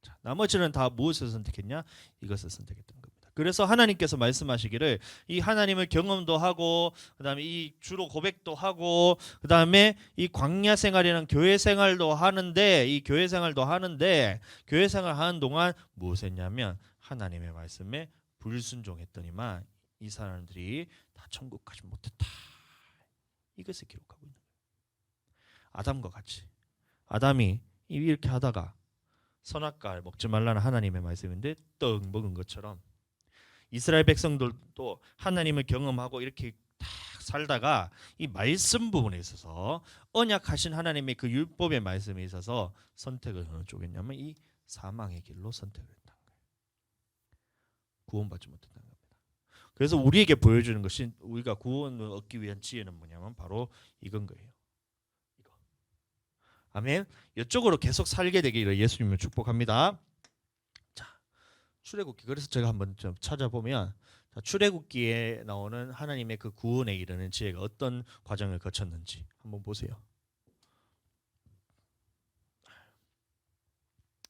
자, 나머지는 다 무엇을 선택했냐? 이것을 선택했던 겁니다. 그래서 하나님께서 말씀하시기를 이 하나님을 경험도 하고, 그다음에 이 주로 고백도 하고, 그다음에 이 광야 생활이랑 교회 생활도 하는데, 이 교회 생활도 하는데, 교회 생활하는 동안 무엇했냐면 하나님의 말씀에 불순종했더니만 이 사람들이 다 천국 가지 못했다. 이것을 기록하고 있는 거예요. 아담과 같이 아담이 이렇게 하다가 선악과를 먹지 말라는 하나님의 말씀인데 떡 먹은 것처럼 이스라엘 백성들도 하나님을 경험하고 이렇게 딱 살다가 이 말씀 부분에 있어서 언약하신 하나님의 그 율법의 말씀에 있어서 선택을 어느 쪽이냐면 이 사망의 길로 선택을 했다는 거예요. 구원받지 못했다는 겁니다. 그래서 우리에게 보여주는 것이, 우리가 구원을 얻기 위한 지혜는 뭐냐면 바로 이건 거예요. 이거. 아멘. 이쪽으로 계속 살게 되기를 예수님을 축복합니다. 자, 출애굽기. 그래서 제가 한번 좀 찾아보면, 자, 출애굽기에 나오는 하나님의 그 구원에 이르는 지혜가 어떤 과정을 거쳤는지 한번 보세요.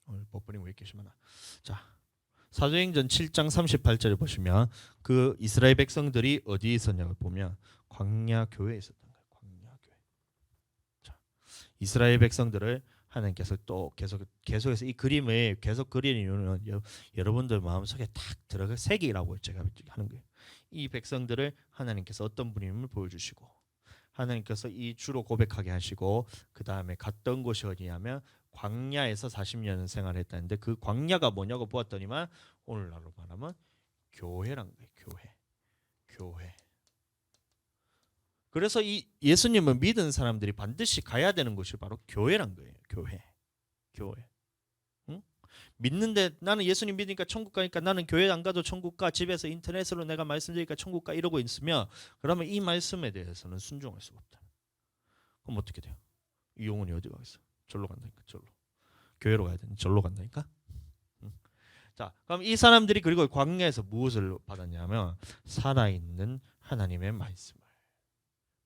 오늘 법본이 왜 이렇게 심하나? 자, 사도행전 7장 38절을 보시면 그 이스라엘 백성들이 어디에 있었냐고 보면 광야 교회에 있었던 거예요. 광야 교회. 자, 이스라엘 백성들을 하나님께서 또 계속해서 이 그림을 계속 그리는 이유는 여러분들 마음속에 딱 들어가 색이라고 제가 하는 거예요. 이 백성들을 하나님께서 어떤 분임을 보여주시고, 하나님께서 이 주로 고백하게 하시고, 그 다음에 갔던 곳이 어디냐면 광야에서 40년 생활했다는데, 그 광야가 뭐냐고 보았더니만 오늘날로 말하면 교회란 거예요. 교회. 그래서 이 예수님을 믿은 사람들이 반드시 가야 되는 곳이 바로 교회란 거예요. 교회. 응? 믿는데 나는 예수님 믿으니까 천국 가니까 나는 교회 안 가도 천국 가, 집에서 인터넷으로 내가 말씀드리니까 천국 가, 이러고 있으면 그러면 이 말씀에 대해서는 순종할 수가 없다. 그럼 어떻게 돼요? 이 영혼이 어디 가겠어? 절로 간다니까. 절로. 교회로 가야 되니 절로 간다니까. 응? 자, 그럼 이 사람들이 그리고 광야에서 무엇을 받았냐면 살아있는 하나님의 말씀을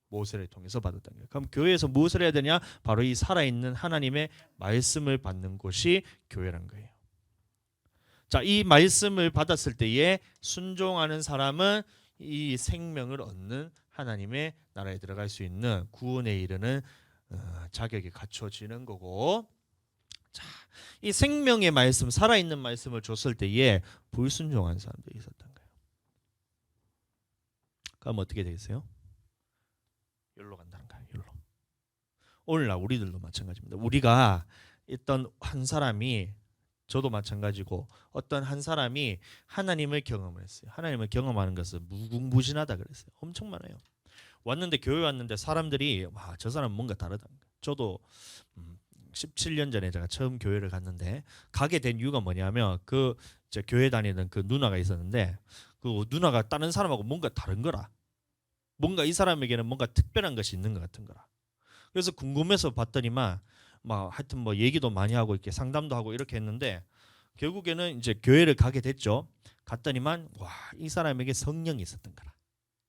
모세를 통해서 받았다는 거예요. 그럼 교회에서 무엇을 해야 되냐? 바로 이 살아있는 하나님의 말씀을 받는 곳이 교회란 거예요. 자, 이 말씀을 받았을 때에 순종하는 사람은 이 생명을 얻는 하나님의 나라에 들어갈 수 있는 구원에 이르는 자격이 갖춰지는 거고, 자, 이 생명의 말씀, 살아있는 말씀을 줬을 때에 불순종한 사람들이 있었던 거예요. 그럼 어떻게 되겠어요? 율로 간다는 거예요. 율로. 오늘날 우리들도 마찬가지입니다. 우리가 어떤 한 사람이, 저도 마찬가지고 어떤 한 사람이 하나님을 경험을 했어요. 하나님을 경험하는 것은 무궁무진하다 그랬어요. 엄청 많아요. 왔는데, 교회 왔는데 사람들이 와, 저 사람 뭔가 다르다는 거예요. 저도 17년 전에 제가 처음 교회를 갔는데, 가게 된 이유가 뭐냐면 그 이제 교회 다니는 그 누나가 있었는데, 그 누나가 다른 사람하고 뭔가 다른 거라. 뭔가 이 사람에게는 뭔가 특별한 것이 있는 것 같은 거라. 그래서 궁금해서 봤더니만 막 하여튼 뭐 얘기도 많이 하고 이렇게 상담도 하고 이렇게 했는데, 결국에는 이제 교회를 가게 됐죠. 갔더니만 와, 이 사람에게 성령이 있었던 거라.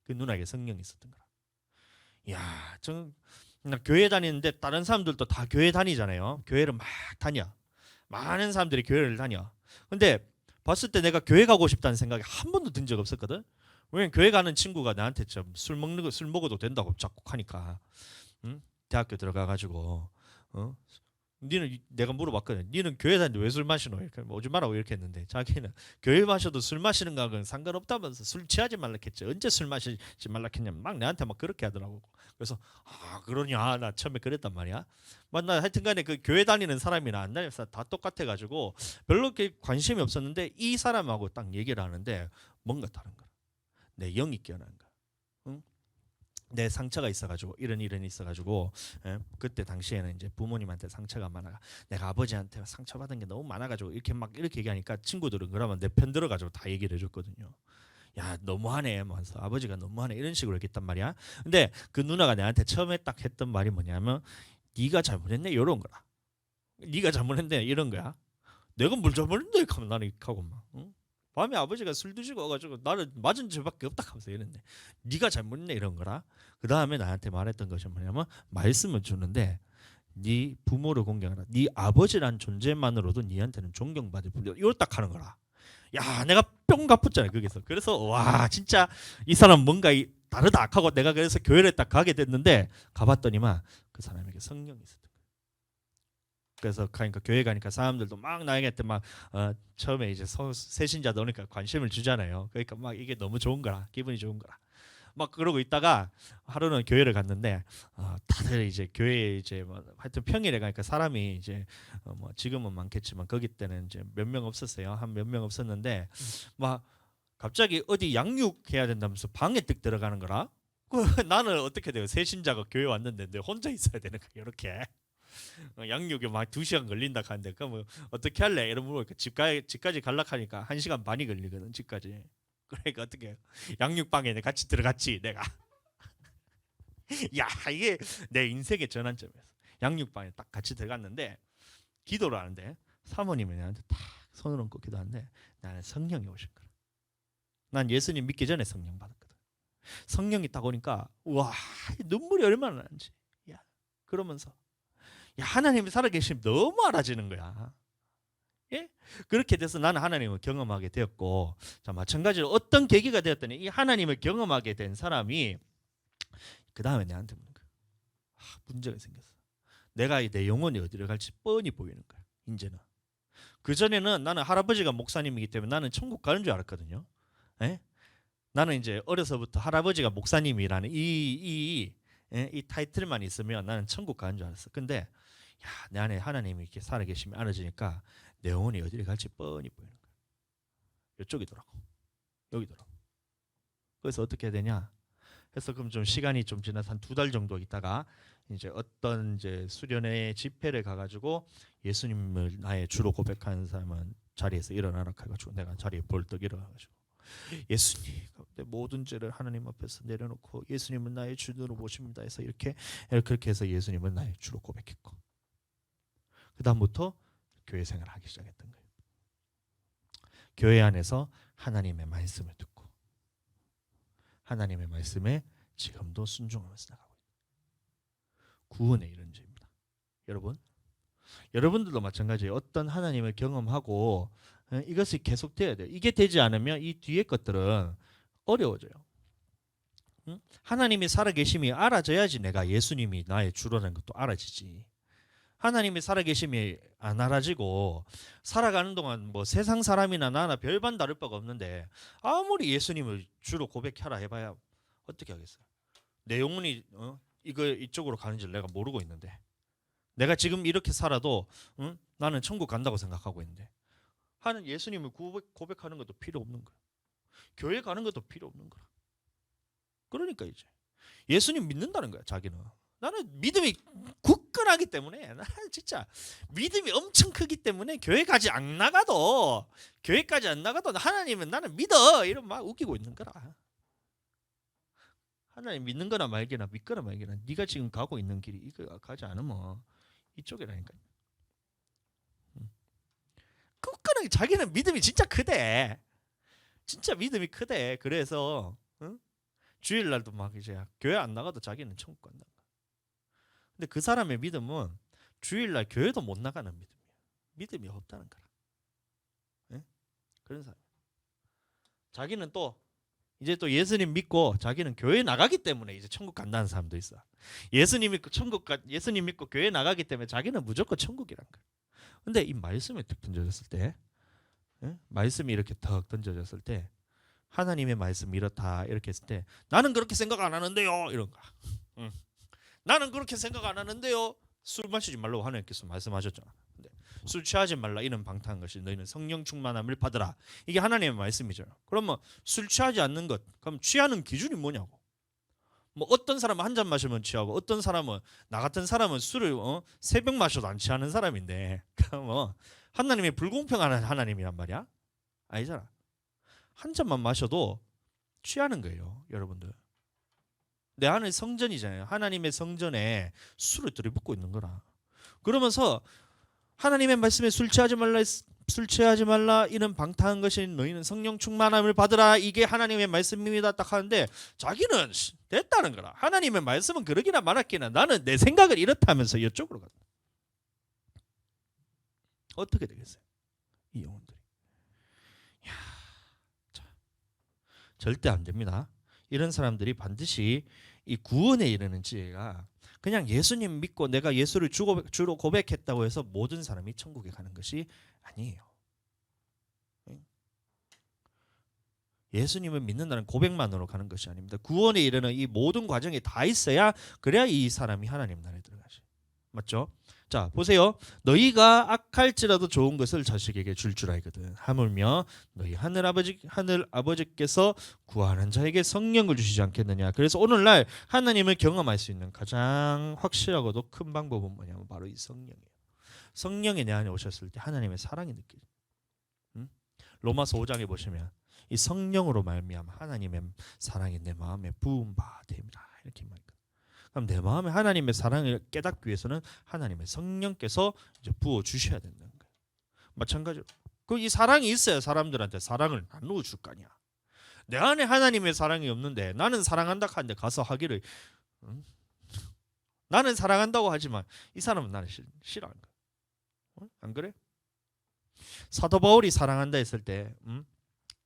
그 누나에게 성령이 있었던 거라. 야, 나 교회 다니는데 다른 사람들도 다 교회 다니잖아요. 교회를 막 다녀. 많은 사람들이 교회를 다녀. 근데 봤을 때 내가 교회 가고 싶다는 생각이 한 번도 든 적 없었거든. 왜냐면 교회 가는 친구가 나한테 좀 술 먹어도 된다고 자꾸 하니까. 응? 대학교 들어가 가지고 니는, 내가 물어봤거든. 니는 교회 다니는데 왜 술 마시노? 이렇게 오지 말라고 이렇게 했는데, 자기는 교회 마셔도 술 마시는 거하고는 상관없다면서 술 취하지 말라했지. 언제 술 마시지 말라했냐. 막 나한테 막 그렇게 하더라고. 그래서 그러냐. 나 처음에 그랬단 말이야. 나 하여튼간에 그 교회 다니는 사람이나 안 다니는 사람 다 똑같아 가지고 별로 그렇게 관심이 없었는데, 이 사람하고 딱 얘기를 하는데 뭔가 다른 거야. 내 영이 깨어난 거야. 응? 내 상처가 있어가지고 이런 일이 있어가지고, 그때 당시에는 이제 부모님한테 상처가 많아, 내가 아버지한테 상처받은 게 너무 많아가지고 이렇게 얘기하니까 친구들은 그러면 내 편 들어가지고 다 얘기를 해줬거든요. 야, 너무하네, 하면서 아버지가 너무하네 이런 식으로 했단 말이야. 근데 그 누나가 내한테 처음에 딱 했던 말이 뭐냐면, 네가 잘못했네 이런 거라. 네가 잘못했네 이런 거야. 내가 뭘 잘못했네 하면 나는 이렇게 하고 막, 응? 밤에 아버지가 술 드시고 와가지고 나를 맞은 죄밖에 없다 하면서 이랬네. 네가 잘못했네 이런 거라. 그 다음에 나한테 말했던 것이 뭐냐면, 말씀을 주는데 네 부모를 공경하라. 네 아버지란 존재만으로도 네한테는 존경받을 분이다. 이걸 딱 하는 거라. 야, 내가 뿅 가붙잖아 거기서. 그래서 와, 진짜 이 사람 뭔가 다르다 하고 내가 그래서 교회를 딱 가게 됐는데, 가봤더니만 그 사람에게 성령이 있었던 거야. 그래서 가니까, 교회 가니까 사람들도 막 나에게 막 처음에 이제 새 신자도 오니까 관심을 주잖아요. 그러니까 막 이게 너무 좋은 거라, 기분이 좋은 거라. 막 그러고 있다가 하루는 교회를 갔는데, 다들 이제 교회에 이제 뭐 하여튼 평일에 가니까 사람이 이제 뭐 지금은 많겠지만 거기 때는 이제 몇 명 없었어요. 한 몇 명 없었는데, 막 갑자기 어디 양육해야 된다면서 방에 뜩 들어가는 거라. 나는 어떻게 돼요? 새 신자가 교회 왔는데 내 혼자 있어야 되는 거야 이렇게. 양육에 막 2시간 걸린다 하는데, 그럼 뭐 어떻게 할래? 이런 물어보니까 집까지 갈락하니까 1시간 반이 걸리거든, 집까지. 그러니까 어떻게 해요? 양육방에 같이 들어갔지 내가. 야, 이게 내 인생의 전환점이었어. 양육방에 딱 같이 들어갔는데 기도를 하는데, 사모님이 나한테 딱 손을 얹고 기도하는데, 나는 성령이 오신 거야. 난 예수님 믿기 전에 성령 받았거든. 성령이 딱 오니까 와, 눈물이 얼마나 나는지. 야, 그러면서 야, 하나님이 살아계시면 너무 알아지는 거야. 예? 그렇게 돼서 나는 하나님을 경험하게 되었고, 자, 마찬가지로 어떤 계기가 되었더니, 이 하나님을 경험하게 된 사람이 그 다음에 내한테 묻는 거야. 문제가 생겼어. 내가 내 영혼이 어디로 갈지 뻔히 보이는 거야. 이제는. 그 전에는 나는 할아버지가 목사님이기 때문에 나는 천국 가는 줄 알았거든요. 예? 나는 이제 어려서부터 할아버지가 목사님이라는 이 타이틀만 있으면 나는 천국 가는 줄 알았어. 근데 야, 내 안에 하나님이 이렇게 살아계시면 알아지니까 내 영혼이 어디를 갈지 뻔히 보이는 거야. 이쪽이더라고. 여기더라고. 그래서 어떻게 해야 되냐? 해서 그럼 좀 시간이 좀 지나서 한 2달 정도 있다가 이제 어떤 이제 수련회 집회를 가가지고, 예수님을 나의 주로 고백하는 사람은 자리에서 일어나라 해가지고 내가 자리에 벌떡 일어나가지고, 예수님, 내 모든 죄를 하나님 앞에서 내려놓고 예수님은 나의 주로 모십니다 해서 그렇게 해서 예수님은 나의 주로 고백했고, 그 다음부터 교회 생활을 하기 시작했던 거예요. 교회 안에서 하나님의 말씀을 듣고 하나님의 말씀에 지금도 순종하면서 나가고 있다. 구원의 이런 죄입니다. 여러분들도 마찬가지예요. 어떤 하나님을 경험하고 이것이 계속돼야 돼요. 이게 되지 않으면 이 뒤에 것들은 어려워져요. 하나님이 살아계심이 알아져야지 내가 예수님이 나의 주라는 것도 알아지지. 하나님의 살아계심이 안 알아지고 살아가는 동안 뭐 세상 사람이나 나나 별반 다를 바가 없는데 아무리 예수님을 주로 고백하라 해봐야 어떻게 하겠어요? 내 영혼이 이거 이쪽으로 가는지 내가 모르고 있는데 내가 지금 이렇게 살아도 나는 천국 간다고 생각하고 있는데 하는 예수님을 고백하는 것도 필요 없는 거야. 교회 가는 것도 필요 없는 거야. 그러니까 이제 예수님 믿는다는 거야. 자기는 나는 믿음이 굳건하기 때문에 나는 진짜 믿음이 엄청 크기 때문에 교회까지 안 나가도 하나님은 나는 믿어 이런 막 웃기고 있는 거라. 하나님 믿는 거나 말기나 믿거나 말기나 네가 지금 가고 있는 길이 이거 가지 않으면 이쪽이라니까. 굳건하게 자기는 믿음이 진짜 크대. 진짜 믿음이 크대. 그래서 주일날도 막 이제 교회 안 나가도 자기는 천국 간다. 근데 그 사람의 믿음은 주일날 교회도 못 나가는 믿음이야. 믿음이 없다는 거라. 네? 그런 사람. 자기는 또 이제 또 예수님 믿고 자기는 교회 나가기 때문에 이제 천국 간다는 사람도 있어. 예수님 믿고 교회 나가기 때문에 자기는 무조건 천국이란 거야. 근데 이 말씀이 딱 던져졌을 때, 말씀이 이렇게 턱 던져졌을 때, 하나님의 말씀이 이렇다 이렇게 했을 때, 나는 그렇게 생각 안 하는데요 이런 거야. 나는 그렇게 생각 안 하는데요. 술 마시지 말라고 하나님께서 말씀하셨잖아. 근데 술 취하지 말라 이는 방탕한 것이 너희는 성령 충만함을 받으라. 이게 하나님의 말씀이죠. 그러면 술 취하지 않는 것, 그럼 취하는 기준이 뭐냐고. 뭐 어떤 사람은 한 잔 마시면 취하고 어떤 사람은 나 같은 사람은 술을 새벽 마셔도 안 취하는 사람인데 그럼 하나님이 불공평한 하나님이란 말이야? 아니잖아. 한 잔만 마셔도 취하는 거예요, 여러분들. 내 안에 성전이잖아요. 하나님의 성전에 술을 들이붓고 있는 거라. 그러면서 하나님의 말씀에 술 취하지 말라 이는 방탕한 것이 너희는 성령 충만함을 받으라. 이게 하나님의 말씀입니다. 딱 하는데 자기는 됐다는 거라. 하나님의 말씀은 그러기나 말았기나 나는 내 생각을 이렇다면서 이쪽으로 간다. 어떻게 되겠어요? 이 영혼들이. 야, 자, 절대 안 됩니다. 이런 사람들이 반드시 이 구원에 이르는 지혜가 그냥 예수님 믿고 내가 예수를 주로 고백했다고 해서 모든 사람이 천국에 가는 것이 아니에요. 예수님을 믿는다는 고백만으로 가는 것이 아닙니다. 구원에 이르는 이 모든 과정이 다 있어야 그래야 이 사람이 하나님 나라에 들어가지. 맞죠? 자, 보세요. 너희가 악할지라도 좋은 것을 자식에게 줄 알거든. 하물며 너희 하늘 아버지께서 구하는 자에게 성령을 주시지 않겠느냐. 그래서 오늘날 하나님을 경험할 수 있는 가장 확실하고도 큰 방법은 뭐냐면 바로 이 성령이에요. 성령이 내 안에 오셨을 때 하나님의 사랑이 느껴져요. 로마서 5장에 보시면 이 성령으로 말미암아 하나님의 사랑이 내 마음에 부은 바 됩니다. 이렇게 말합니다. 그럼 내 마음에 하나님의 사랑을 깨닫기 위해서는 하나님의 성령께서 이제 부어 주셔야 된다는 거예요. 마찬가지로 그 이 사랑이 있어야 사람들한테 사랑을 나누어 줄 거 아니야. 내 안에 하나님의 사랑이 없는데 나는 사랑한다 하는데 가서 하기를 나는 사랑한다고 하지만 이 사람은 나를 싫어하는 거야. 안 그래? 사도 바울이 사랑한다 했을 때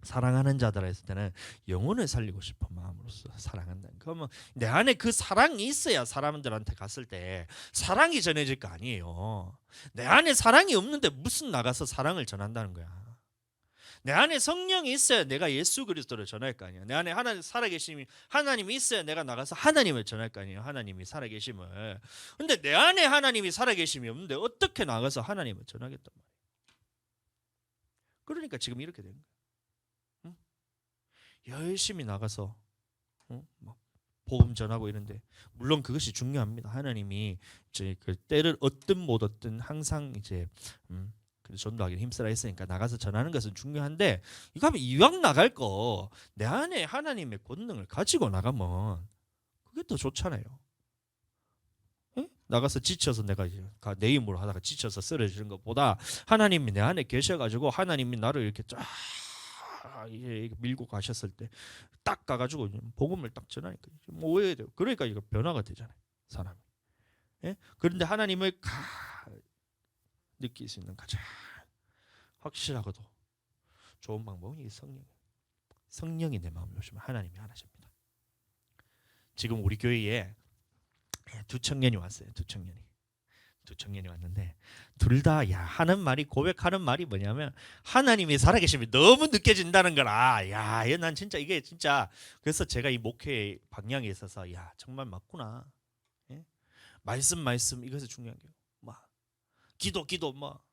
사랑하는 자들 했을 때는 영혼을 살리고 싶은 마음으로서 사랑한다. 그러면 내 안에 그 사랑이 있어야 사람들한테 갔을 때 사랑이 전해질 거 아니에요. 내 안에 사랑이 없는데 무슨 나가서 사랑을 전한다는 거야. 내 안에 성령이 있어야 내가 예수 그리스도를 전할 거 아니야. 내 안에 하나님 살아계심이 하나님이 있어야 내가 나가서 하나님을 전할 거 아니에요. 하나님이 살아계심을. 근데 내 안에 하나님이 살아계심이 없는데 어떻게 나가서 하나님을 전하겠단 말이야. 그러니까 지금 이렇게 된 거야. 열심히 나가서 뭐 복음 전하고 이런데 물론 그것이 중요합니다. 하나님이 이제 그 때를 얻든 못 얻든 항상 이제 전도하기를 힘쓰라 했으니까 나가서 전하는 것은 중요한데 이거 하면 이왕 나갈 거 내 안에 하나님의 권능을 가지고 나가면 그게 더 좋잖아요. 나가서 지쳐서 내가 내 힘으로 하다가 지쳐서 쓰러지는 것보다 하나님이 내 안에 계셔가지고 하나님이 나를 이렇게 쫙 이제 밀고 가셨을 때 딱 가가지고 복음을 딱 전하니까 뭐 오해야 돼요. 그러니까 이거 변화가 되잖아요, 사람이. 예? 그런데 하나님을 느낄 수 있는 가장 확실하고도 좋은 방법은 이 성령이에요. 성령이 내 마음에 오시면 하나님이 하나십니다. 지금 우리 교회에 두 청년이 왔어요. 두 두 청년이 왔는데 둘 다 야 하는 말이 고백하는 말이 뭐냐면 하나님이 살아계심이 너무 느껴진다는 거라. 야, 난 진짜 이게 진짜 그래서 제가 이 목회 방향에 있어서 야 정말 맞구나. 예? 말씀 이것이 중요한 게요. 막 기도 막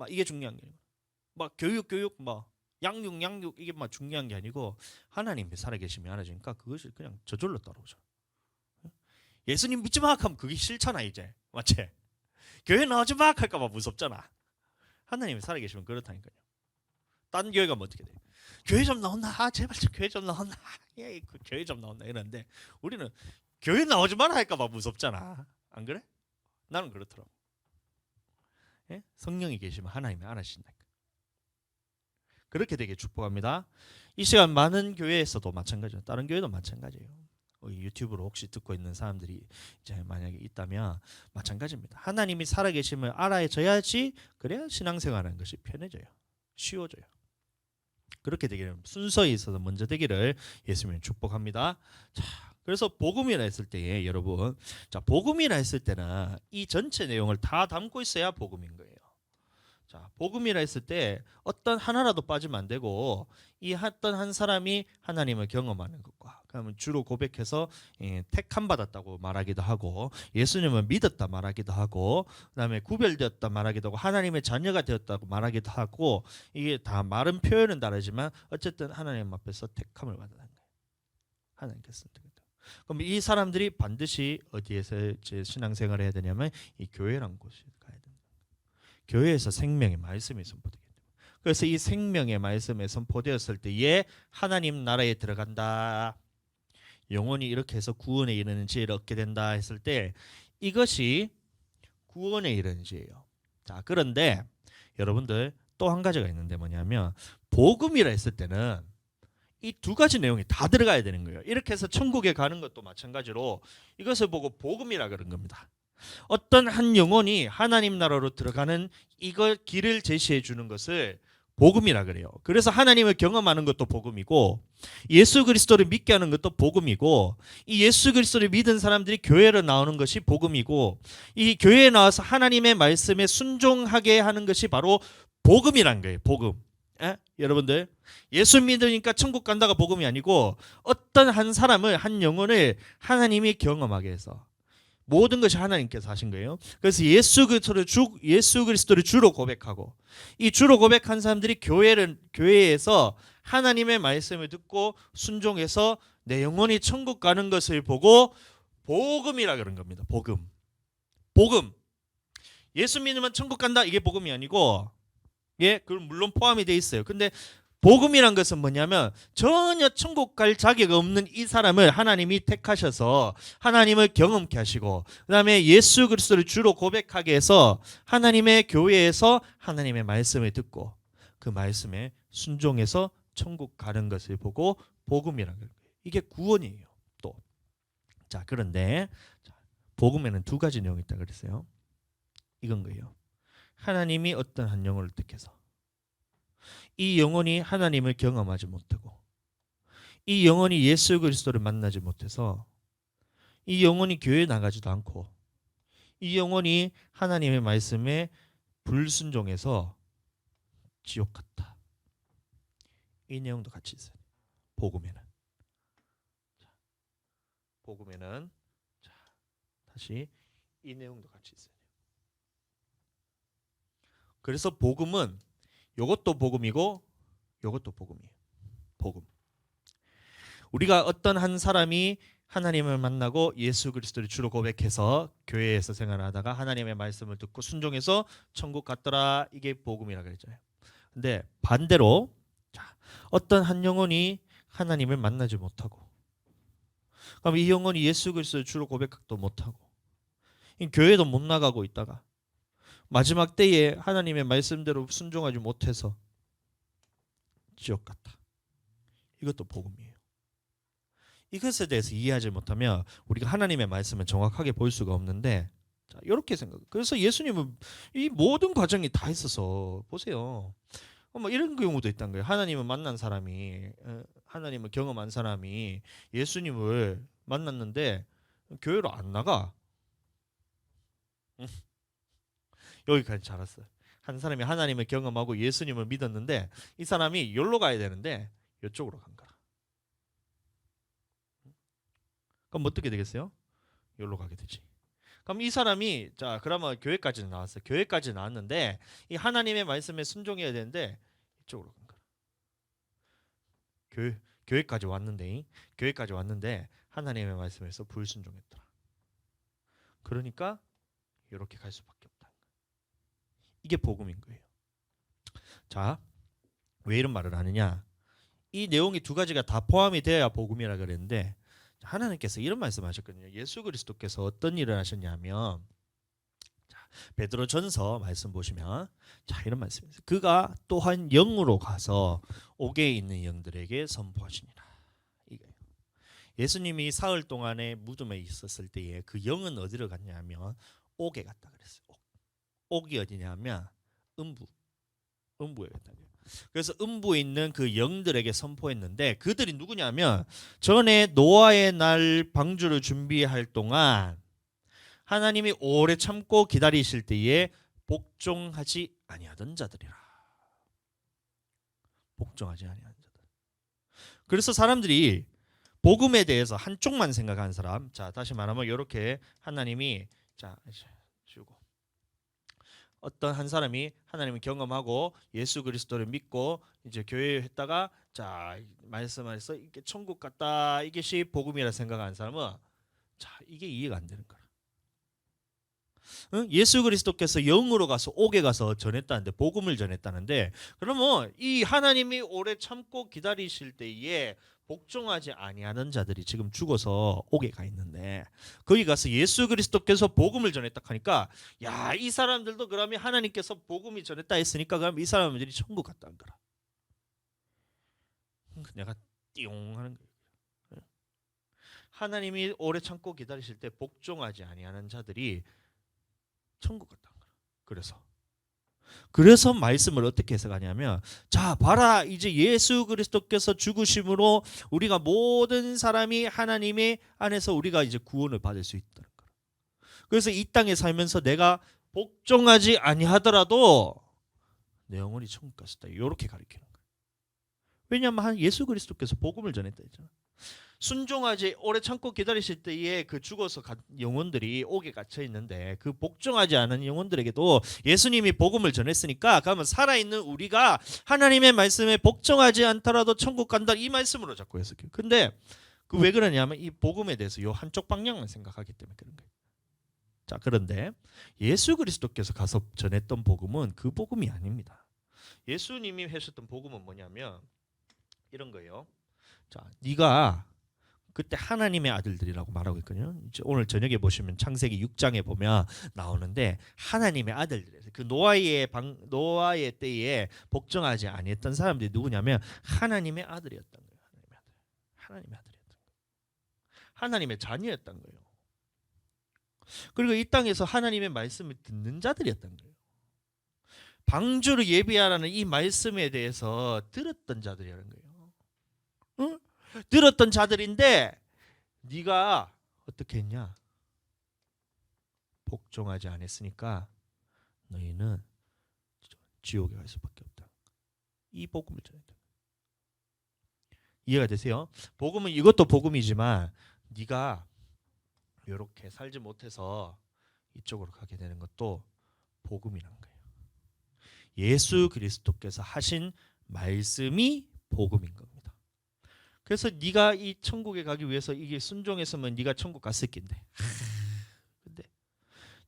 이게 중요한 게요. 막 교육 막 양육 이게 막 중요한 게 아니고 하나님이 살아계심이 알아지니까 그것이 그냥 저절로 따라오죠. 예수님 믿지 마 하면 그게 싫잖아 이제 맞지? 교회 나오지 마 할까봐 무섭잖아. 하나님이 살아계시면 그렇다니까요. 딴 교회 가면 어떻게 돼? 교회 좀 나온다. 아 제발 좀 교회 좀 나온다. 예, 그 교회 좀 나온다 이러는데 우리는 교회 나오지 마라 할까봐 무섭잖아. 안 그래? 나는 그렇더라고. 예? 성령이 계시면 하나님이 알아주신다. 그렇게 되게 축복합니다. 이 시간 많은 교회에서도 마찬가지예요. 다른 교회도 마찬가지예요. 유튜브로 혹시 듣고 있는 사람들이 이제 만약에 있다면 마찬가지입니다. 하나님이 살아계심을 알아져야지 그래야 신앙생활하는 것이 편해져요. 쉬워져요. 그렇게 되기를 순서에 있어서 먼저 되기를 예수님이 축복합니다. 자, 그래서 복음이라 했을 때에 여러분, 자 복음이라 했을 때는 이 전체 내용을 다 담고 있어야 복음인 거예요. 자, 복음이라 했을 때 어떤 하나라도 빠지면 안 되고 이 어떤 한 사람이 하나님을 경험하는 것과 그러면 주로 고백해서 택함 받았다고 말하기도 하고 예수님을 믿었다 말하기도 하고 그다음에 구별되었다 말하기도 하고 하나님의 자녀가 되었다고 말하기도 하고 이게 다 말은 표현은 다르지만 어쨌든 하나님 앞에서 택함을 받는 거예요. 하나님께서 그럼 이 사람들이 반드시 어디에서 이제 신앙생활을 해야 되냐면 이 교회라는 곳이 가야 됩니다. 교회에서 생명의 말씀이 선포되기 때문에 그래서 이 생명의 말씀에 선포되었을 때에 하나님 나라에 들어간다. 영혼이 이렇게 해서 구원에 이르는 지혜를 얻게 된다 했을 때 이것이 구원에 이르는 지혜예요. 자, 그런데 여러분들 또 한 가지가 있는데 뭐냐면 복음이라 했을 때는 이 두 가지 내용이 다 들어가야 되는 거예요. 이렇게 해서 천국에 가는 것도 마찬가지로 이것을 보고 복음이라 그런 겁니다. 어떤 한 영혼이 하나님 나라로 들어가는 이걸 길을 제시해 주는 것을 복음이라 그래요. 그래서 하나님을 경험하는 것도 복음이고 예수 그리스도를 믿게 하는 것도 복음이고 이 예수 그리스도를 믿은 사람들이 교회로 나오는 것이 복음이고 이 교회에 나와서 하나님의 말씀에 순종하게 하는 것이 바로 복음이란 거예요. 복음. 여러분들 예수 믿으니까 천국 간다가 복음이 아니고 어떤 한 사람을 한 영혼을 하나님이 경험하게 해서 모든 것이 하나님께서 하신 거예요. 그래서 예수 그리스도를 주로 고백하고 이 주로 고백한 사람들이 교회에서 하나님의 말씀을 듣고 순종해서 내 영혼이 천국 가는 것을 보고 복음이라 그런 겁니다. 복음. 예수 믿으면 천국 간다 이게 복음이 아니고 그건 물론 포함이 돼 있어요. 근데 복음이란 것은 뭐냐면 전혀 천국 갈 자격 없는 이 사람을 하나님이 택하셔서 하나님을 경험케 하시고 그다음에 예수 그리스도를 주로 고백하게 해서 하나님의 교회에서 하나님의 말씀을 듣고 그 말씀에 순종해서 천국 가는 것을 보고 복음이라는 거예요. 이게 구원이에요. 또 자, 그런데 복음에는 두 가지 내용이 있다 그랬어요. 이건 거예요. 하나님이 어떤 한 영혼을 택해서 이 영혼이 하나님을 경험하지 못하고 이 영혼이 예수 그리스도를 만나지 못해서 이 영혼이 교회에 나가지도 않고 이 영혼이 하나님의 말씀에 불순종해서 지옥 갔다. 이 내용도 같이 있어요. 복음에는 다시 이 내용도 같이 있어요. 그래서 복음은 이것도 복음이고 이것도 복음이에요. 복음. 우리가 어떤 한 사람이 하나님을 만나고 예수 그리스도를 주로 고백해서 교회에서 생활하다가 하나님의 말씀을 듣고 순종해서 천국 갔더라. 이게 복음이라 그랬잖아요. 근데 반대로 어떤 한 영혼이 하나님을 만나지 못하고 그럼 이 영혼이 예수 그리스도를 주로 고백도 못하고 교회도 못 나가고 있다가 마지막 때에 하나님의 말씀대로 순종하지 못해서 지옥 갔다. 이것도 복음이에요. 이것에 대해서 이해하지 못하면 우리가 하나님의 말씀을 정확하게 볼 수가 없는데 자, 이렇게 생각해요. 그래서 예수님은 이 모든 과정이 다 있어서 보세요. 뭐 이런 경우도 있다는 거예요. 하나님을 만난 사람이 하나님을 경험한 사람이 예수님을 만났는데 교회로 안 나가. 여기까지 잘 왔어요. 한 사람이 하나님을 경험하고 예수님을 믿었는데 이 사람이 여기로 가야 되는데 이쪽으로 간 거라. 그럼 어떻게 되겠어요? 여기로 가게 되지. 그럼 이 사람이 자 그러면 교회까지 나왔어요. 교회까지 나왔는데 이 하나님의 말씀에 순종해야 되는데 이쪽으로 간 거라. 교회까지 왔는데 하나님의 말씀에서 불순종했더라. 그러니까 이렇게 갈 수밖에 없다. 이게 복음인 거예요. 자, 왜 이런 말을 하느냐? 이 내용이 두 가지가 다 포함이 돼야 복음이라 그랬는데 하나님께서 이런 말씀하셨거든요. 예수 그리스도께서 어떤 일을 하셨냐면 베드로전서 말씀 보시면 자 이런 말씀입니다. 그가 또한 영으로 가서 옥에 있는 영들에게 선포하시니라. 이거예요. 예수님이 사흘 동안의 무덤에 있었을 때에 그 영은 어디로 갔냐면 옥에 갔다 그랬어요. 옥이 어디냐면 음부에 갔다. 그래서 음부에 있는 그 영들에게 선포했는데 그들이 누구냐면 전에 노아의 날 방주를 준비할 동안 하나님이 오래 참고 기다리실 때에 복종하지 아니하던 자들이라. 복종하지 아니하던 자들. 그래서 사람들이 복음에 대해서 한쪽만 생각하는 사람. 자, 다시 말하면 이렇게 하나님이 자, 주고 어떤 한 사람이 하나님을 경험하고 예수 그리스도를 믿고 이제 교회에 했다가 자, 말씀하셔서 이게 천국 같다. 이것이 복음이라 생각하는 사람은 자, 이게 이해가 안 되는 거야. 예수 그리스도께서 영으로 가서 옥에 가서 전했다는데 복음을 전했다는데 그러면 이 하나님이 오래 참고 기다리실 때에 복종하지 아니하는 자들이 지금 죽어서 옥에 가 있는데 거기 가서 예수 그리스도께서 복음을 전했다 하니까 야, 이 사람들도 그러면 하나님께서 복음이 전했다 했으니까 그럼 이 사람들이 천국 갔다는 거라. 내가 띠용 하는 거예요. 하나님이 오래 참고 기다리실 때 복종하지 아니하는 자들이 천국 갔다는 거라. 그래서 말씀을 어떻게 해석하냐면 자 봐라 이제 예수 그리스도께서 죽으심으로 우리가 모든 사람이 하나님의 안에서 우리가 이제 구원을 받을 수 있다는 거라. 그래서 이 땅에 살면서 내가 복종하지 아니하더라도 내 영혼이 천국 갔다 이렇게 가르치는 거예요. 왜냐하면 예수 그리스도께서 복음을 전했다 했잖아. 순종하지 오래 참고 기다리실 때에 그 죽어서 간 영혼들이 옥에 갇혀 있는데 그 복종하지 않은 영혼들에게도 예수님이 복음을 전했으니까 그러면 살아있는 우리가 하나님의 말씀에 복종하지 않더라도 천국 간다 이 말씀으로 자꾸 해석해요. 근데 그 왜 그러냐면 이 복음에 대해서 요 한쪽 방향만 생각하기 때문에 그런 거예요. 자 그런데 예수 그리스도께서 가서 전했던 복음은 그 복음이 아닙니다. 예수님이 하셨던 복음은 뭐냐면 이런 거예요. 자 네가 그때 하나님의 아들들이라고 말하고 있거든요. 오늘 저녁에 보시면 창세기 6장에 보면 나오는데 하나님의 아들들에서 그 노아의 때에 복종하지 아니했던 사람들이 누구냐면 하나님의 아들이었던 거예요. 하나님의 아들이었던 거예요. 하나님의 자녀였던 거예요. 그리고 이 땅에서 하나님의 말씀을 듣는 자들이었던 거예요. 방주를 예비하라는 이 말씀에 대해서 들었던 자들이라는 거예요. 응? 들었던 자들인데 네가 어떻게 했냐? 복종하지 않았으니까 너희는 지옥에 갈 수밖에 없다. 이 복음을 전했다. 이해가 되세요? 복음은 이것도 복음이지만 네가 이렇게 살지 못해서 이쪽으로 가게 되는 것도 복음이란 거예요. 예수 그리스도께서 하신 말씀이 복음인 겁니다. 그래서 네가 이 천국에 가기 위해서 이게 순종했으면 네가 천국 갔을 텐데. 근데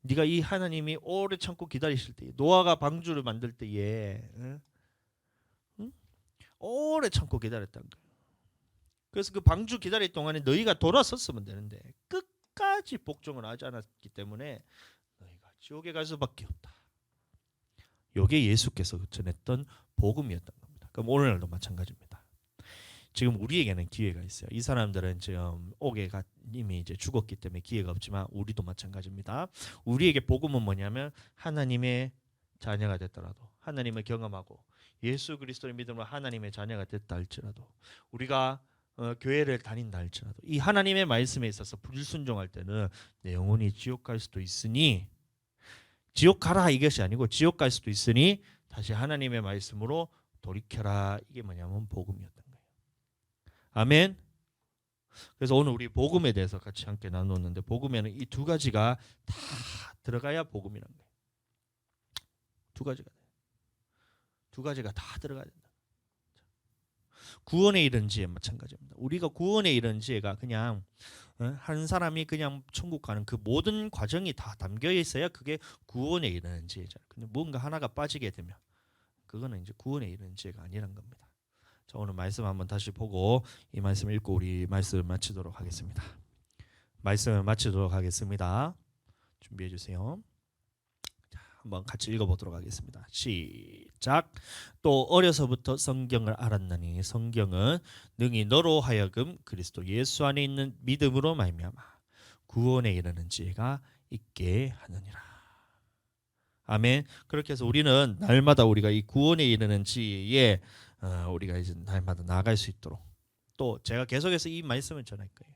네가 이 하나님이 오래 참고 기다리실 때, 노아가 방주를 만들 때에 응? 오래 참고 기다렸다는 거예요. 그래서 그 방주 기다릴 동안에 너희가 돌아섰으면 되는데 끝까지 복종을 하지 않았기 때문에 너희가 지옥에 갈 수밖에 없다. 이게 예수께서 전했던 복음이었던 겁니다. 그럼 오늘날도 마찬가지입니다. 지금 우리에게는 기회가 있어요. 이 사람들은 지금 옥에 이미 이제 죽었기 때문에 기회가 없지만 우리도 마찬가지입니다. 우리에게 복음은 뭐냐면 하나님의 자녀가 됐더라도 하나님을 경험하고 예수 그리스도를 믿음으로 하나님의 자녀가 됐다 할지라도 우리가 교회를 다닌다 할지라도 이 하나님의 말씀에 있어서 불순종할 때는 내 영혼이 지옥 갈 수도 있으니 지옥 가라 이것이 아니고 지옥 갈 수도 있으니 다시 하나님의 말씀으로 돌이켜라. 이게 뭐냐면 복음이었던 거예요. 아멘. 그래서 오늘 우리 복음에 대해서 같이 함께 나눴는데 복음에는 이 두 가지가 다 들어가야 복음이라는 거예요. 두 가지가 다 들어가야 된다. 구원에 이른 지혜 마찬가지입니다. 우리가 구원에 이른 지혜가 그냥 한 사람이 그냥 천국 가는 그 모든 과정이 다 담겨 있어야 그게 구원에 이르는 지혜잖아요. 근데 뭔가 하나가 빠지게 되면 그거는 이제 구원에 이르는 지혜가 아니란 겁니다. 자, 오늘 말씀 한번 다시 보고 이 말씀 읽고 우리 말씀을 마치도록 하겠습니다. 말씀을 마치도록 하겠습니다. 준비해 주세요. 자, 한번 같이 읽어보도록 하겠습니다. 시작. 또 어려서부터 성경을 알았나니 성경은 능히 너로 하여금 그리스도 예수 안에 있는 믿음으로 말미암아 구원에 이르는 지혜가 있게 하느니라. 아멘. 그렇게 해서 우리는 날마다 우리가 이 구원에 이르는 지혜에 우리가 이제 날마다 나아갈 수 있도록 또 제가 계속해서 이 말씀을 전할 거예요.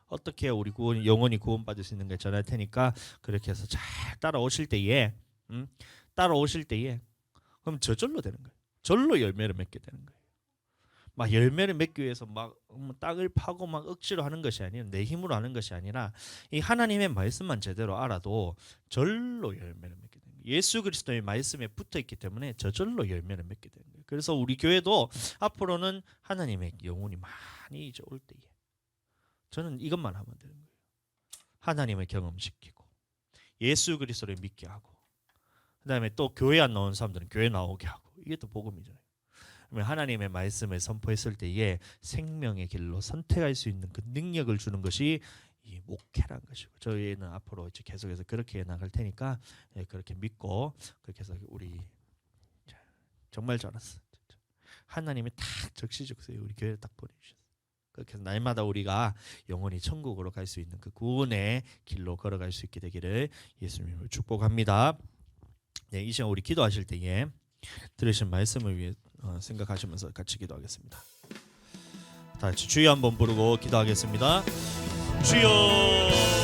어떻게 우리 영혼이 구원받을 수 있는 걸 전할 테니까 그렇게 해서 잘 따라오실 때에 그럼 저절로 되는 거예요. 절로 열매를 맺게 되는 거예요. 막 열매를 맺기 위해서 막 땅을 파고 막 억지로 하는 것이 아니라 내 힘으로 하는 것이 아니라 이 하나님의 말씀만 제대로 알아도 절로 열매를 맺게 됩니다. 예수 그리스도의 말씀에 붙어 있기 때문에 저절로 열매를 맺게 되는 거예요. 그래서 우리 교회도 앞으로는 하나님의 영혼이 많이 이제 올 때에 저는 이것만 하면 되는 거예요. 하나님을 경험시키고 예수 그리스도를 믿게 하고 그다음에 또 교회 안 나온 사람들은 교회 나오게 하고 이게 또 복음이잖아요. 하나님의 말씀을 선포했을 때에 생명의 길로 선택할 수 있는 그 능력을 주는 것이 이 목회란 것이고 저희는 앞으로 이제 계속해서 그렇게 나갈 테니까 그렇게 믿고 그렇게 해서 우리 정말 잘했어. 하나님이 딱 적시적소에 우리 교회를 딱 보내주셨어요. 그렇게 해서 날마다 우리가 영원히 천국으로 갈 수 있는 그 구원의 길로 걸어갈 수 있게 되기를 예수님을 축복합니다. 네, 이 시간 우리 기도하실 때에 들으신 말씀을 위해 생각하시면서 같이 기도하겠습니다. 다 같이 주여 한번 부르고 기도하겠습니다. 주여.